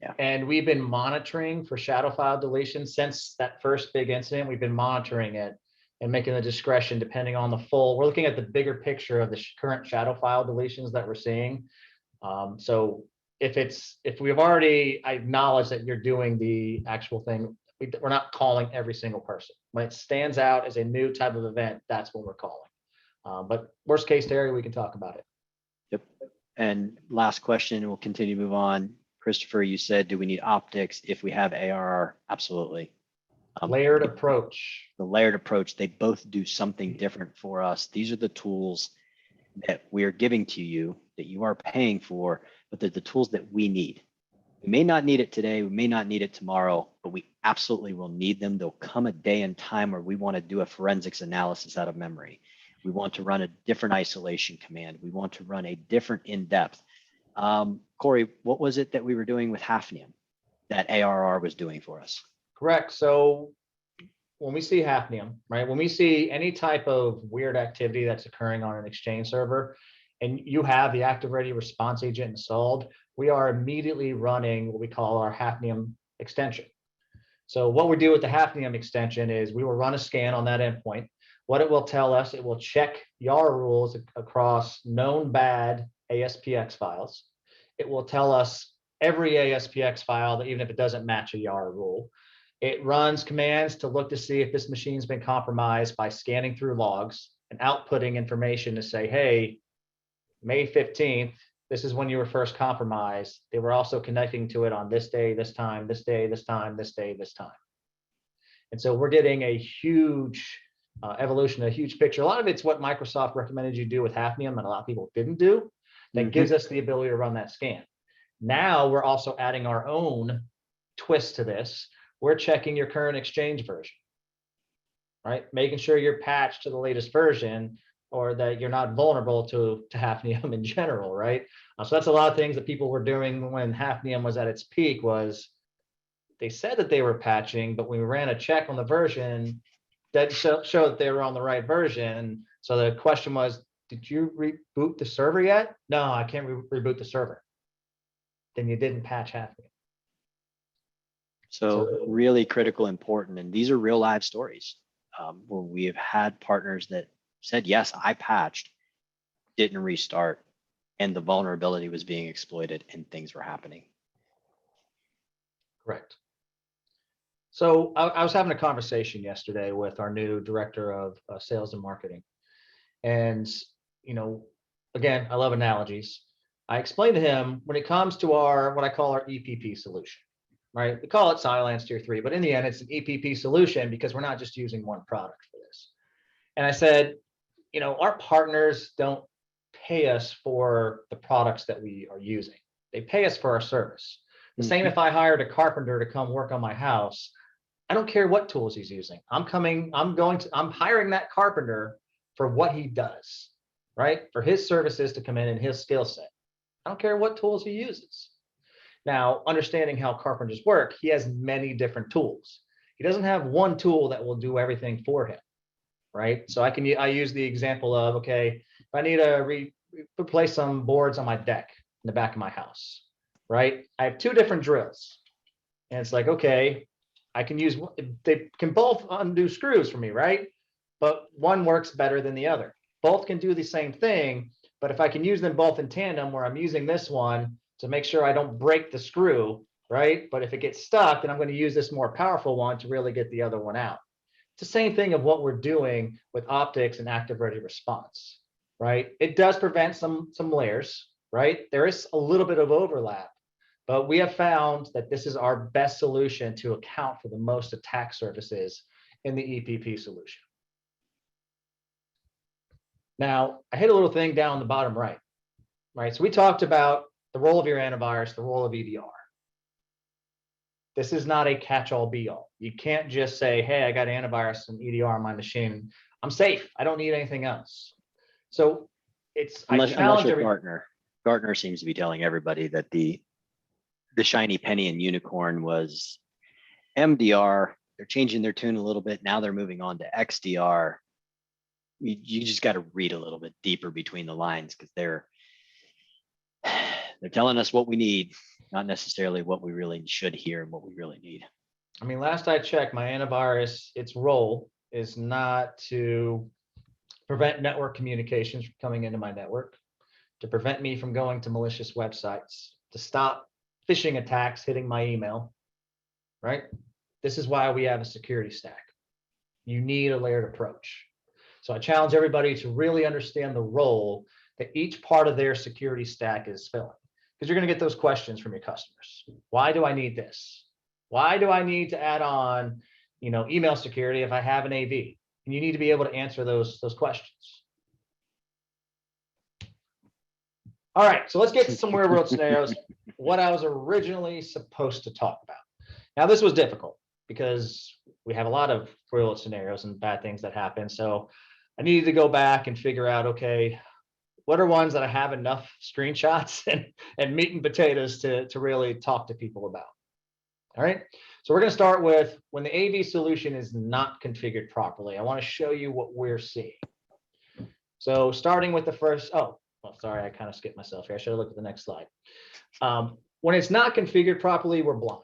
Yeah. And we've been monitoring for shadow file deletion since that first big incident. We've been monitoring it and making the discretion depending on the full. We're looking at the bigger picture of the current shadow file deletions that we're seeing. So if we've already acknowledged that you're doing the actual thing, we're not calling every single person. When it stands out as a new type of event, that's what we're calling. But worst case scenario, we can talk about it. Yep. And last question, and we'll continue to move on. Christopher, you said, do we need optics if we have ARR? Absolutely. Layered approach. The layered approach, they both do something different for us. These are the tools that we are giving to you that you are paying for, but they're the tools that we need. We may not need it today, we may not need it tomorrow, but we absolutely will need them. There'll come a day and time where we want to do a forensics analysis out of memory. We want to run a different isolation command. We want to run a different in-depth. Corey, what was it that we were doing with Hafnium that ARR was doing for us? Correct. So when we see Hafnium, right, when we see any type of weird activity that's occurring on an Exchange server, and you have the active ready response agent installed, we are immediately running what we call our Hafnium extension. So what we do with the Hafnium extension is we will run a scan on that endpoint. What it will tell us, it will check YAR rules across known bad ASPX files. It will tell us every ASPX file, that even if it doesn't match a YAR rule. It runs commands to look to see if this machine's been compromised by scanning through logs and outputting information to say, hey, May 15th, this is when you were first compromised. They were also connecting to it on this day, this time, this day, this time, this day, this time. And so we're getting a huge evolution, a huge picture. A lot of it's what Microsoft recommended you do with Hafnium and a lot of people didn't do. That gives us the ability to run that scan. Now we're also adding our own twist to this. We're checking your current Exchange version, right? Making sure you're patched to the latest version or that you're not vulnerable to Hafnium in general, right? So that's a lot of things that people were doing when Hafnium was at its peak. Was they said that they were patching, but when we ran a check on the version, that showed that they were on the right version. So the question was, did you reboot the server yet? No, I can't reboot the server. Then you didn't patch Hafnium. So really critical, important, and these are real live stories where we have had partners that said, yes, I patched, didn't restart, and the vulnerability was being exploited and things were happening. Correct. So I was having a conversation yesterday with our new director of sales and marketing. And, again, I love analogies. I explained to him when it comes to what I call our EPP solution, right? We call it Cylance Tier 3, but in the end, it's an EPP solution because we're not just using one product for this. And I said, our partners don't pay us for the products that we are using. They pay us for our service. The same if I hired a carpenter to come work on my house. I don't care what tools he's using. I'm hiring that carpenter for what he does, right? For his services to come in and his skill set. I don't care what tools he uses. Now, understanding how carpenters work, he has many different tools. He doesn't have one tool that will do everything for him, right? So I use the example of, okay, if I need to replace some boards on my deck in the back of my house, right? I have two different drills. And it's like, okay, I can use, they can both undo screws for me, right? But one works better than the other. Both can do the same thing, but if I can use them both in tandem, where I'm using this one to make sure I don't break the screw, right? But if it gets stuck, then I'm going to use this more powerful one to really get the other one out. It's the same thing of what we're doing with optics and active ready response, right? It does prevent some layers, right? There is a little bit of overlap, but we have found that this is our best solution to account for the most attack surfaces in the EPP solution. Now, I hit a little thing down the bottom right, right? So we talked about the role of your antivirus, the role of EDR. This is not a catch-all be-all. You can't just say, hey, I got antivirus and EDR on my machine. I'm safe. I don't need anything else. So it's, unless you're every Gartner. Gartner seems to be telling everybody that the shiny penny and unicorn was MDR. They're changing their tune a little bit. Now they're moving on to XDR. You just got to read a little bit deeper between the lines, because they're telling us what we need, not necessarily what we really should hear and what we really need. I mean, last I checked, my antivirus, its role is not to prevent network communications from coming into my network, to prevent me from going to malicious websites, to stop phishing attacks hitting my email, right? This is why we have a security stack. You need a layered approach. So I challenge everybody to really understand the role that each part of their security stack is filling, because you're going to get those questions from your customers. Why do I need this? Why do I need to add on, email security if I have an AV? And you need to be able to answer those questions. All right, so let's get to some real world scenarios. What I was originally supposed to talk about. Now, this was difficult because we have a lot of real world scenarios and bad things that happen. So I needed to go back and figure out, okay, what are ones that I have enough screenshots and meat and potatoes to really talk to people about? All right, so we're going to start with when the AV solution is not configured properly. I want to show you what we're seeing. So starting with the first, sorry, I kind of skipped myself here. I should have looked at the next slide. When it's not configured properly, we're blind,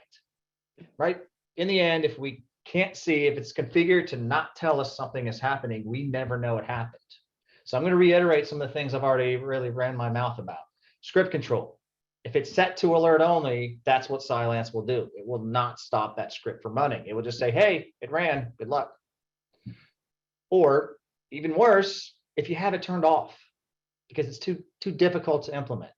right? In the end, if we can't see, if it's configured to not tell us something is happening, we never know it happened. So I'm going to reiterate some of the things I've already really ran my mouth about. Script control. If it's set to alert only, that's what Cylance will do. It will not stop that script from running. It will just say, hey, it ran, good luck. Or even worse, if you have it turned off, because it's too difficult to implement.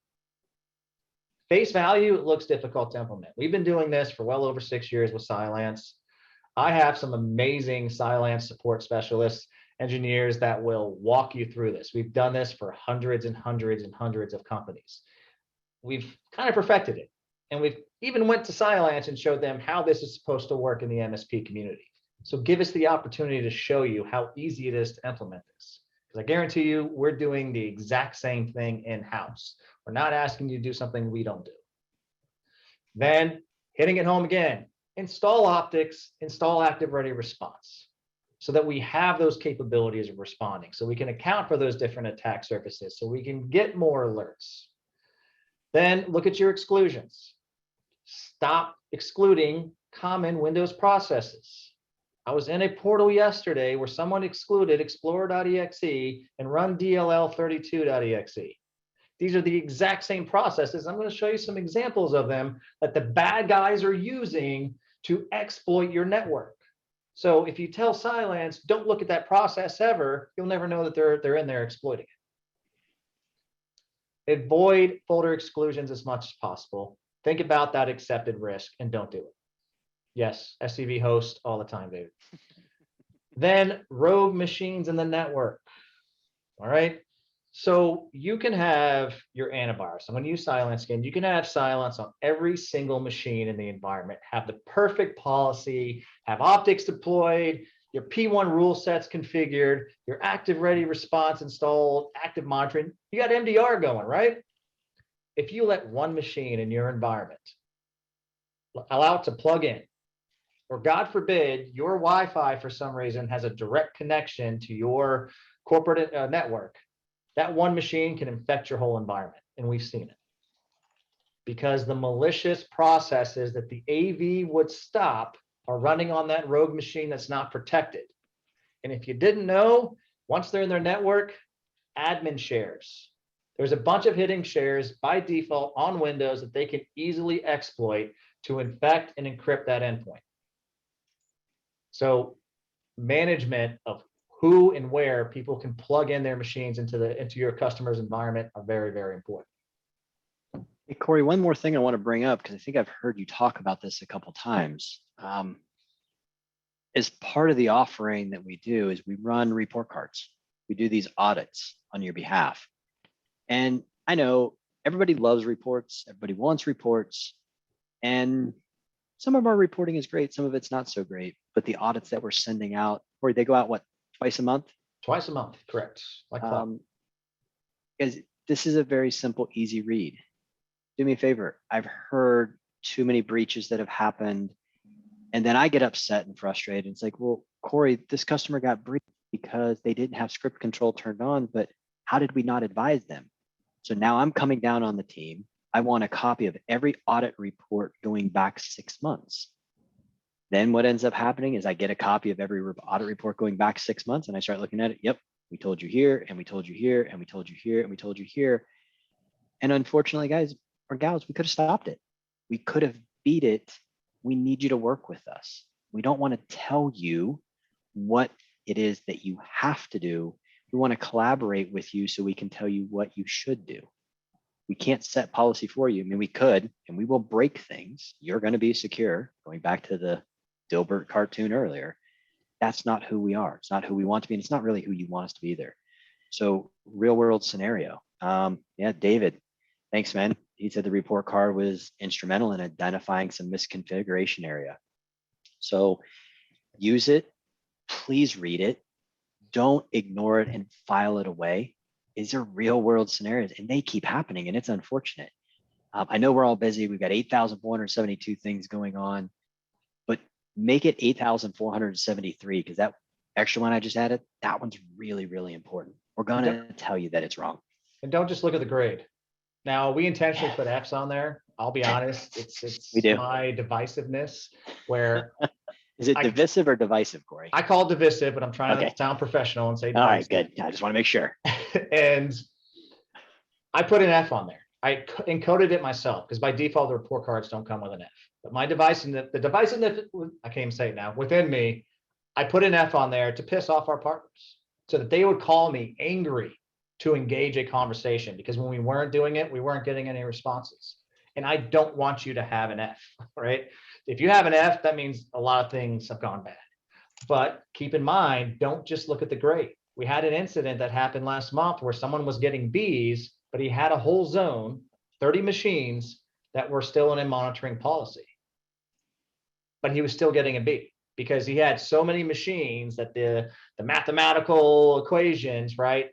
Face value, it looks difficult to implement. We've been doing this for well over 6 years with Cylance. I have some amazing Cylance support specialists, engineers that will walk you through this. We've done this for hundreds and hundreds and hundreds of companies. We've kind of perfected it. And we've even went to Cylance and showed them how this is supposed to work in the MSP community. So give us the opportunity to show you how easy it is to implement this. Because I guarantee you, we're doing the exact same thing in-house. We're not asking you to do something we don't do. Then hitting it home again, install optics, install active ready response, so that we have those capabilities of responding, so we can account for those different attack surfaces, so we can get more alerts. Then look at your exclusions. Stop excluding common Windows processes. I was in a portal yesterday where someone excluded explorer.exe and run dll32.exe. These are the exact same processes. I'm going to show you some examples of them that the bad guys are using to exploit your network. So if you tell Cylance, don't look at that process ever, you'll never know that they're in there exploiting it. Avoid folder exclusions as much as possible. Think about that accepted risk and don't do it. Yes, SCV host all the time, David. Then rogue machines in the network. All right. So you can have your antivirus. I'm going to use Cylance again. You can have Cylance on every single machine in the environment, have the perfect policy, have optics deployed, your P1 rule sets configured, your active ready response installed, active monitoring. You got MDR going, right? If you let one machine in your environment allow it to plug in, or God forbid, your Wi-Fi for some reason has a direct connection to your corporate network, that one machine can infect your whole environment, and we've seen it. because the malicious processes that the AV would stop are running on that rogue machine that's not protected. And if you didn't know, once they're in their network, admin shares. There's a bunch of hidden shares by default on Windows that they can easily exploit to infect and encrypt that endpoint. So management of who and where people can plug in their machines into your customer's environment are very, very important. Hey, Corey, one more thing I want to bring up, because I think I've heard you talk about this a couple times. As part of the offering that we do is we run report cards. We do these audits on your behalf. And I know everybody loves reports. Everybody wants reports. And some of our reporting is great. Some of it's not so great. But the audits that we're sending out, or they go out, what, twice a month? Twice a month, correct. Like because this is a very simple, easy read. Do me a favor. I've heard too many breaches that have happened. And then I get upset and frustrated. It's like, well, Corey, this customer got breached because they didn't have script control turned on, but how did we not advise them? So now I'm coming down on the team. I want a copy of every audit report going back 6 months. Then what ends up happening is I get a copy of every audit report going back 6 months, and I start looking at it. Yep, we told you here, and we told you here, and we told you here, and we told you here. And unfortunately, guys or gals, we could have stopped it. We could have beat it. We need you to work with us. We don't want to tell you what it is that you have to do. We want to collaborate with you so we can tell you what you should do. We can't set policy for you. I mean, we could, and we will break things. You're going to be secure. Going back to the Dilbert cartoon earlier, that's not who we are. It's not who we want to be, and it's not really who you want us to be either. So real world scenario. Yeah, David, thanks, man. He said the report card was instrumental in identifying some misconfiguration area. So use it. Please read it. Don't ignore it and file it away. These are real world scenarios, and they keep happening, and it's unfortunate. I know we're all busy. We've got 8,472 things going on, but make it 8,473, because that extra one I just added, that one's really, really important. We're going to tell you that it's wrong. And don't just look at the grade. Now, we intentionally put Fs on there. I'll be honest, it's We do. my divisiveness where Is it divisive or divisive, Corey? I call it divisive, but I'm trying Okay. to sound professional and say All right, divisive. good. I just want to make sure. And I put an F on there. I encoded it myself because by default, the report cards don't come with an F. But my device and the divisiveness, I can't even say it now, within me, I put an F on there to piss off our partners so that they would call me angry to engage a conversation, because when we weren't doing it, we weren't getting any responses. And I don't want you to have an F, right? If you have an F, that means a lot of things have gone bad. But keep in mind, don't just look at the grade. We had an incident that happened last month where someone was getting Bs, but he had a whole zone, 30 machines that were still in a monitoring policy. But he was still getting a B because he had so many machines that the mathematical equations, right?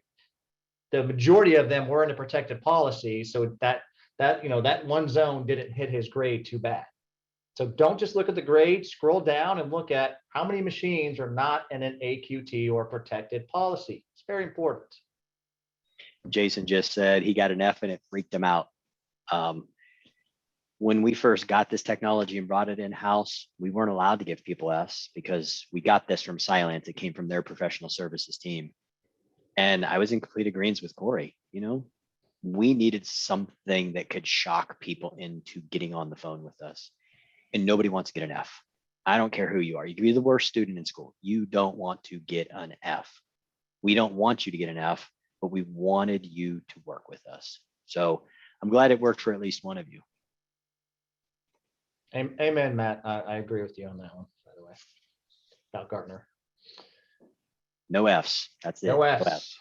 The majority of them were in a protected policy. So that one zone didn't hit his grade too bad. So don't just look at the grade, scroll down and look at how many machines are not in an AQT or protected policy. It's very important. Jason just said he got an F and it freaked him out. When we first got this technology and brought it in-house, we weren't allowed to give people Fs because we got this from Cylance. It came from their professional services team. And I was in complete agreement with Corey. We needed something that could shock people into getting on the phone with us. And nobody wants to get an F. I don't care who you are. You could be the worst student in school. You don't want to get an F. We don't want you to get an F, but we wanted you to work with us. So I'm glad it worked for at least one of you. Amen, Matt. I agree with you on that one, by the way, about Gartner. No Fs. That's it. No Fs.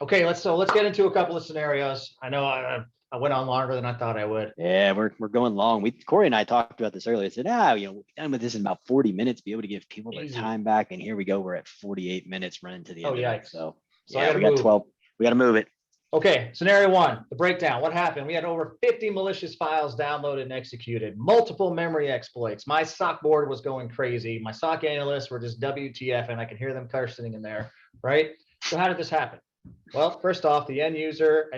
Okay, let's get into a couple of scenarios. I know I went on longer than I thought I would. Yeah, we're going long. Corey and I talked about this earlier. I said, we're done with this in about 40 minutes, be able to give people their time back. And here we go. We're at 48 minutes running to the end of it. So yeah, we got 12. We got to move it. Okay, scenario one, the breakdown. What happened? We had over 50 malicious files downloaded and executed, multiple memory exploits. My SOC board was going crazy. My SOC analysts were just WTF, and I could hear them cursing in there, right? So how did this happen? Well, first off, the end user,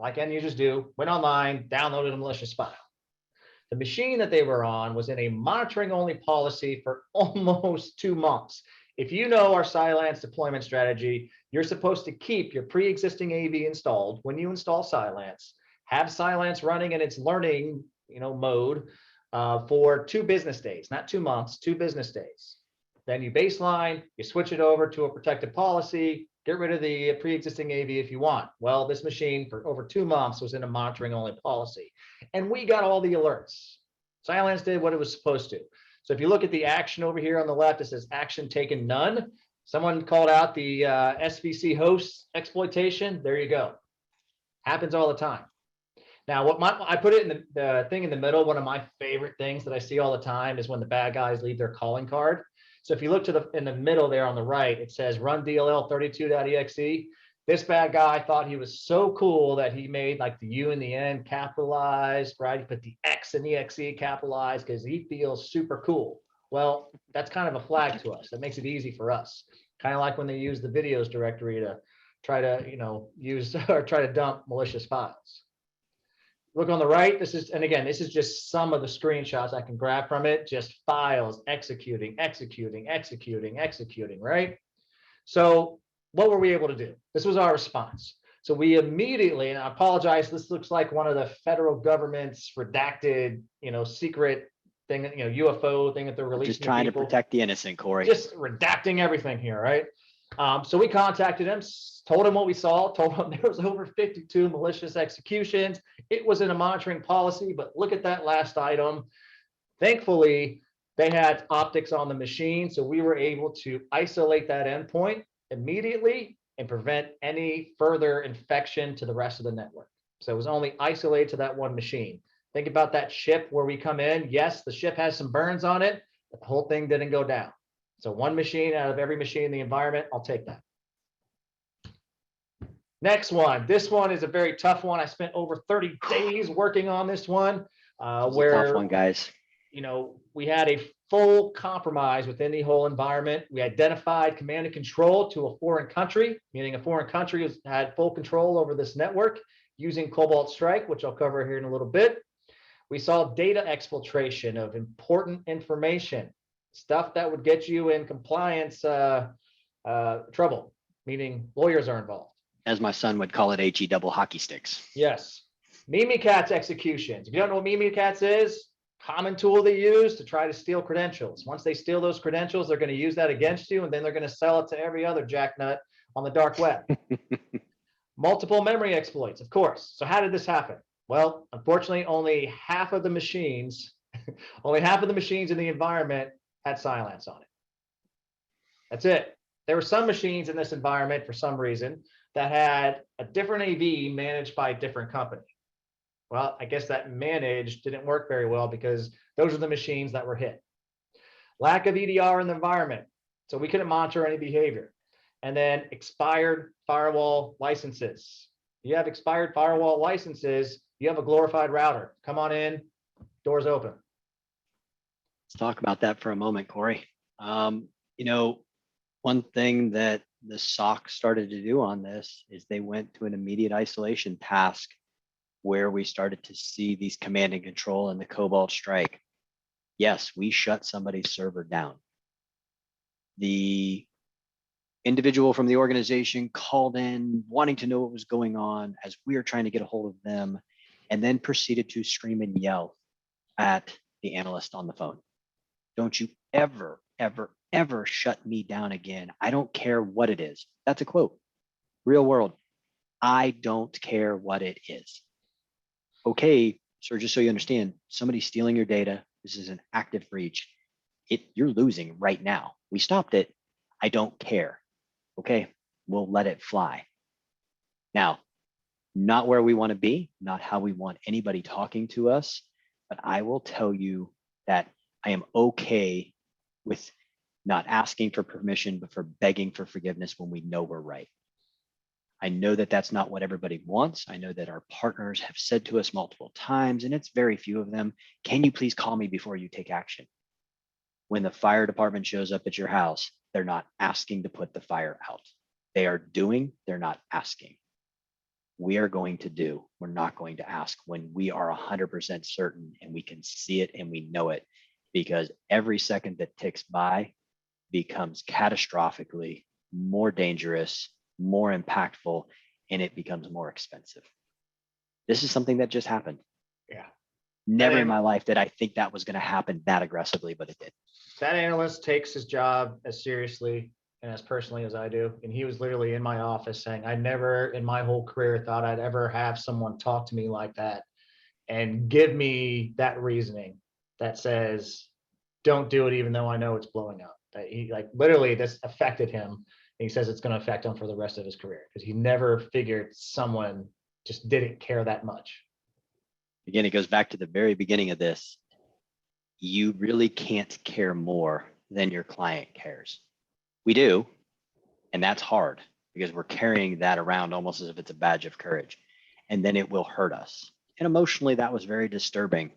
like end users do, went online, downloaded a malicious file. The machine that they were on was in a monitoring only policy for almost 2 months. If you know our Cylance deployment strategy, you're supposed to keep your pre-existing AV installed when you install Cylance, have Cylance running in its learning, mode for 2 business days, not 2 months, 2 business days. Then you baseline, you switch it over to a protected policy, get rid of the pre-existing AV if you want. Well, this machine for over 2 months was in a monitoring only policy, and we got all the alerts. Cylance did what it was supposed to. So if you look at the action over here on the left, it says action taken none. Someone called out the SVC host exploitation. There you go. Happens all the time. Now, I put it in the thing in the middle. One of my favorite things that I see all the time is when the bad guys leave their calling card. So if you look in the middle there on the right, it says run DLL32.exe. This bad guy thought he was so cool that he made like the U and the N capitalized, right? He put the X and the exe capitalized because he feels super cool. Well, that's kind of a flag to us. That makes it easy for us. Kind of like when they use the videos directory to try to, use or try to dump malicious files. Look on the right, this is just some of the screenshots I can grab from it, just files executing, right? So what were we able to do? This was our response. So we immediately, and I apologize, this looks like one of the federal government's redacted, secret thing, UFO thing that they're releasing. Just trying to protect the innocent, Corey. Just redacting everything here, right? So we contacted him, told him what we saw, told him there was over 52 malicious executions. It was in a monitoring policy, but look at that last item. Thankfully, they had optics on the machine, so we were able to isolate that endpoint immediately and prevent any further infection to the rest of the network. So it was only isolated to that one machine. Think about that ship where we come in. Yes, the ship has some burns on it, but the whole thing didn't go down. So one machine out of every machine in the environment, I'll take that. Next one. This one is a very tough one. I spent over 30 days working on this one. Where, tough one, guys. We had a full compromise within the whole environment. We identified command and control to a foreign country, meaning a foreign country had full control over this network using Cobalt Strike, which I'll cover here in a little bit. We saw data exfiltration of important information, stuff that would get you in compliance trouble, meaning lawyers are involved. As my son would call it, HE double hockey sticks. Yes. Mimikatz executions. If you don't know what Mimikatz is, common tool they use to try to steal credentials. Once they steal those credentials, they're going to use that against you, and then they're going to sell it to every other jacknut on the dark web. Multiple memory exploits, of course. So how did this happen? Well, unfortunately, only half of the machines in the environment had Cylance on it. That's it. There were some machines in this environment for some reason that had a different AV managed by a different company. Well, I guess that managed didn't work very well because those are the machines that were hit. Lack of EDR in the environment, so we couldn't monitor any behavior. And then expired firewall licenses. You have expired firewall licenses, you have a glorified router. Come on in, doors open. Let's talk about that for a moment, Corey. One thing that the SOC started to do on this is they went to an immediate isolation task where we started to see these command and control and the Cobalt Strike. Yes, we shut somebody's server down. The individual from the organization called in wanting to know what was going on as we were trying to get a hold of them, and then proceeded to scream and yell at the analyst on the phone. Don't you ever, ever, ever shut me down again. I don't care what it is. That's a quote. Real world. I don't care what it is. Okay, sir, just so you understand, somebody's stealing your data. This is an active breach. You're losing right now. We stopped it. I don't care. Okay, we'll let it fly. Now, not where we want to be, not how we want anybody talking to us, but I will tell you that I am okay with not asking for permission, but for begging for forgiveness when we know we're right. I know that that's not what everybody wants. I know that our partners have said to us multiple times, and it's very few of them, can you please call me before you take action? When the fire department shows up at your house, they're not asking to put the fire out. They are doing, they're not asking. we are going to do. We're not going to ask when we are 100% certain and we can see it and we know it, because every second that ticks by becomes catastrophically more dangerous, more impactful, and it becomes more expensive. This is something that just happened. Yeah. Never in my life did I think that was going to happen that aggressively, but it did. That analyst takes his job as seriously and as personally as I do. And he was literally in my office saying, I never in my whole career thought I'd ever have someone talk to me like that and give me that reasoning that says, don't do it, even though I know it's blowing up. That he, like, literally this affected him. And he says it's going to affect him for the rest of his career because he never figured someone just didn't care that much. Again, it goes back to the very beginning of this. You really can't care more than your client cares. We do, and that's hard because we're carrying that around almost as if it's a badge of courage, and then it will hurt us. And emotionally, that was very disturbing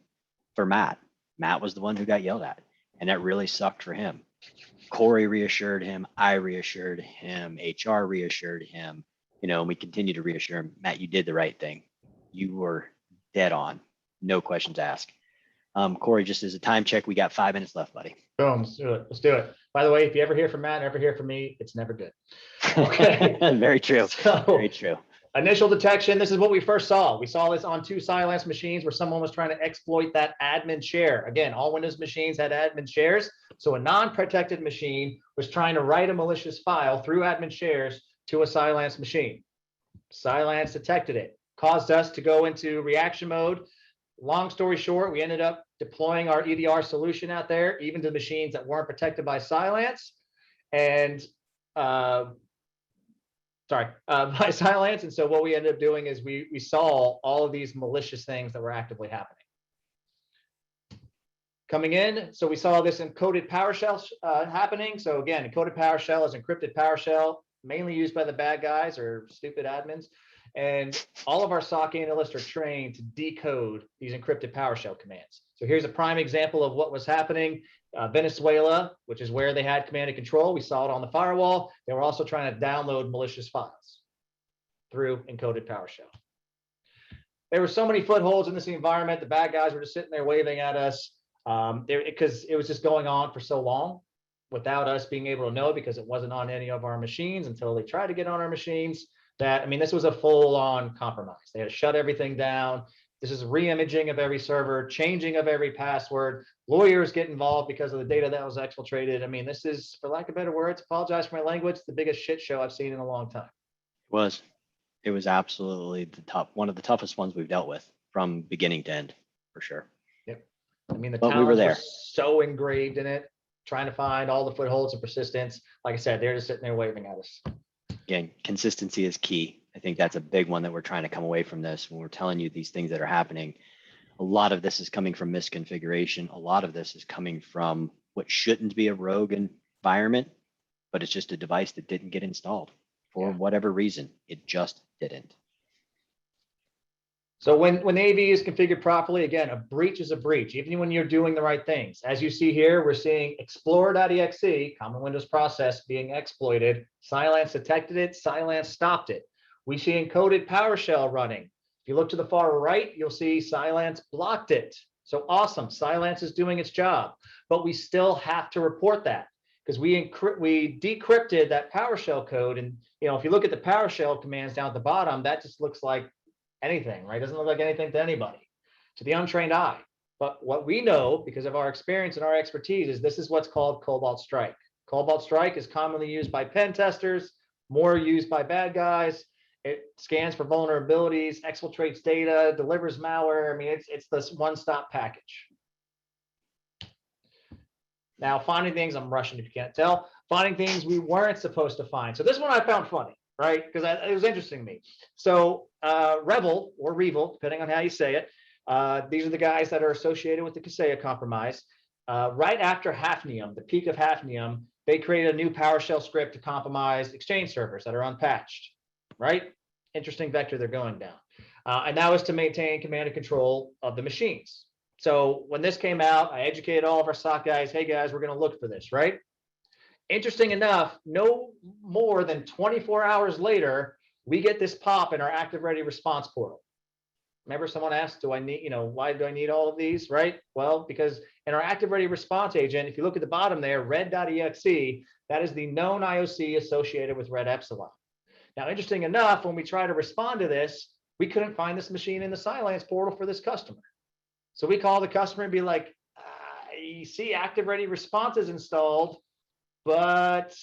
for Matt. Matt was the one who got yelled at, and that really sucked for him. Corey reassured him, I reassured him, HR reassured him, and we continue to reassure him, Matt, you did the right thing. You were dead on, no questions asked. Corey, just as a time check, we got 5 minutes left, buddy. Boom, let's do it. Let's do it. By the way, if you ever hear from Matt, ever hear from me, it's never good. Okay. Very true. So, very true. Initial detection. This is what we first saw. We saw this on 2 Cylance machines where someone was trying to exploit that admin share. Again, all Windows machines had admin shares. So a non-protected machine was trying to write a malicious file through admin shares to a Cylance machine. Cylance detected it, caused us to go into reaction mode. Long story short, we ended up deploying our EDR solution out there, even to machines that weren't protected by Cylance, and by Cylance. And so what we ended up doing is we saw all of these malicious things that were actively happening. Coming in, so we saw this encoded PowerShell happening. So again, encoded PowerShell is encrypted PowerShell, mainly used by the bad guys or stupid admins. And all of our SOC analysts are trained to decode these encrypted PowerShell commands. So here's a prime example of what was happening. Venezuela, which is where they had command and control. We saw it on the firewall. They were also trying to download malicious files through encoded PowerShell. There were so many footholds in this environment. The bad guys were just sitting there waving at us because it was just going on for so long without us being able to know, because it wasn't on any of our machines until they tried to get on our machines. This was a full-on compromise. They had to shut everything down. This is re-imaging of every server, changing of every password. Lawyers get involved because of the data that was exfiltrated. This is, for lack of better words, apologize for my language, the biggest shit show I've seen in a long time. It was absolutely one of the toughest ones we've dealt with from beginning to end, for sure. Yep. The talent was so engraved in it, trying to find all the footholds and persistence. Like I said, they're just sitting there waving at us. Again, consistency is key. I think that's a big one that we're trying to come away from this when we're telling you these things that are happening. A lot of this is coming from misconfiguration. A lot of this is coming from what shouldn't be a rogue environment, but it's just a device that didn't get installed for whatever reason. It just didn't. So when AV is configured properly, again, a breach is a breach, even when you're doing the right things. As you see here, we're seeing explorer.exe, common Windows process, being exploited. Cylance detected it, Cylance stopped it. We see encoded PowerShell running. If you look to the far right, you'll see Cylance blocked it. So awesome, Cylance is doing its job, but we still have to report that because we decrypted that PowerShell code. And if you look at the PowerShell commands down at the bottom, that just looks like anything, right? Doesn't look like anything to anybody, to the untrained eye. But what we know, because of our experience and our expertise, is this is what's called Cobalt Strike. Cobalt Strike is commonly used by pen testers, more used by bad guys. It scans for vulnerabilities, exfiltrates data, delivers malware. It's this one-stop package. Now, finding things, I'm rushing if you can't tell, finding things we weren't supposed to find. So this one I found funny, right? Because it was interesting to me. So Revel or Revil, depending on how you say it, these are the guys that are associated with the Kaseya compromise. Right after Hafnium, the peak of Hafnium, they created a new PowerShell script to compromise Exchange servers that are unpatched, right? Interesting vector they're going down. And that was to maintain command and control of the machines. So when this came out, I educated all of our SOC guys, hey guys, we're going to look for this, right? Interesting enough, no more than 24 hours later, we get this pop in our Active Ready response portal. Remember someone asked, do I need, why do I need all of these, right? Well, because in our Active Ready response agent, if you look at the bottom there, red.exe, that is the known IOC associated with red epsilon. Now, interesting enough, when we try to respond to this, we couldn't find this machine in the Cylance portal for this customer. So we call the customer and be like, you see Active Ready response is installed, but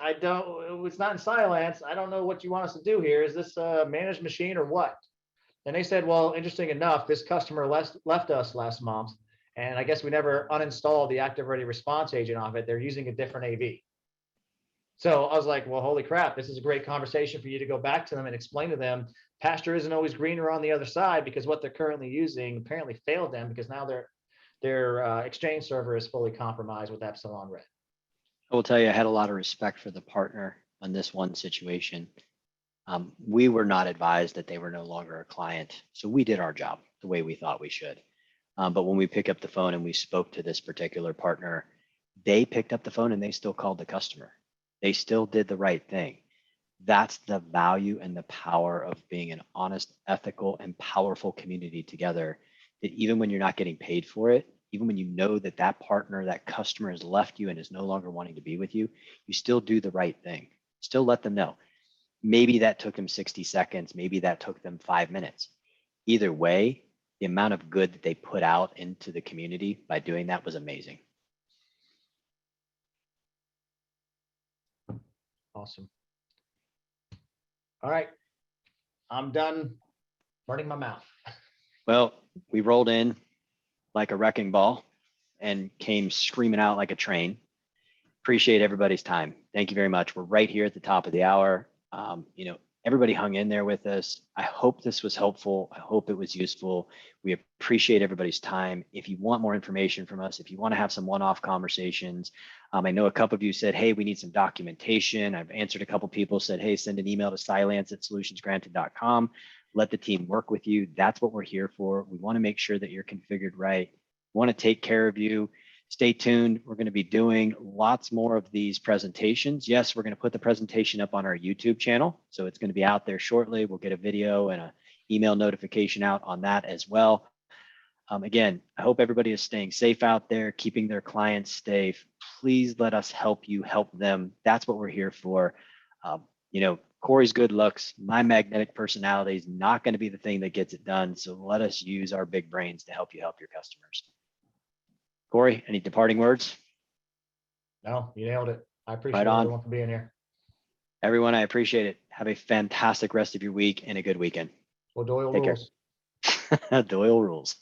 it's not in Cylance. I don't know what you want us to do here. Is this a managed machine or what? And they said, well, interesting enough, this customer left us last month, and I guess we never uninstalled the Active Ready response agent off it. They're using a different AV. So I was like, well, holy crap, this is a great conversation for you to go back to them and explain to them, pasture isn't always greener on the other side, because what they're currently using apparently failed them, because now their Exchange server is fully compromised with Epsilon Red. I will tell you, I had a lot of respect for the partner on this one situation. We were not advised that they were no longer a client. So we did our job the way we thought we should. But when we pick up the phone and we spoke to this particular partner, they picked up the phone and they still called the customer. They still did the right thing. That's the value and the power of being an honest, ethical, and powerful community together, that even when you're not getting paid for it, even when you know that that partner, that customer has left you and is no longer wanting to be with you, you still do the right thing. Still let them know. Maybe that took them 60 seconds. Maybe that took them 5 minutes. Either way, the amount of good that they put out into the community by doing that was amazing. Awesome. All right. I'm done burning my mouth. Well, we rolled in like a wrecking ball and came screaming out like a train. Appreciate everybody's time. Thank you very much. We're right here at the top of the hour. Everybody hung in there with us. I hope this was helpful. I hope it was useful. We appreciate everybody's time. If you want more information from us, if you want to have some one-off conversations, I know a couple of you said, hey, we need some documentation. I've answered a couple of people said, hey, send an email to cylance@solutionsgranted.com. Let the team work with you. That's what we're here for. We want to make sure that you're configured right. We want to take care of you. Stay tuned. We're going to be doing lots more of these presentations. Yes, we're going to put the presentation up on our YouTube channel. So it's going to be out there shortly. We'll get a video and an email notification out on that as well. Again, I hope everybody is staying safe out there, keeping their clients safe. Please let us help you help them. That's what we're here for. Corey's good looks, my magnetic personality is not going to be the thing that gets it done. So let us use our big brains to help you help your customers. Corey, any departing words? No, you nailed it. I appreciate Right on. everyone for being here. Everyone, I appreciate it. Have a fantastic rest of your week and a good weekend. Well, Doyle Take rules. care. Doyle rules.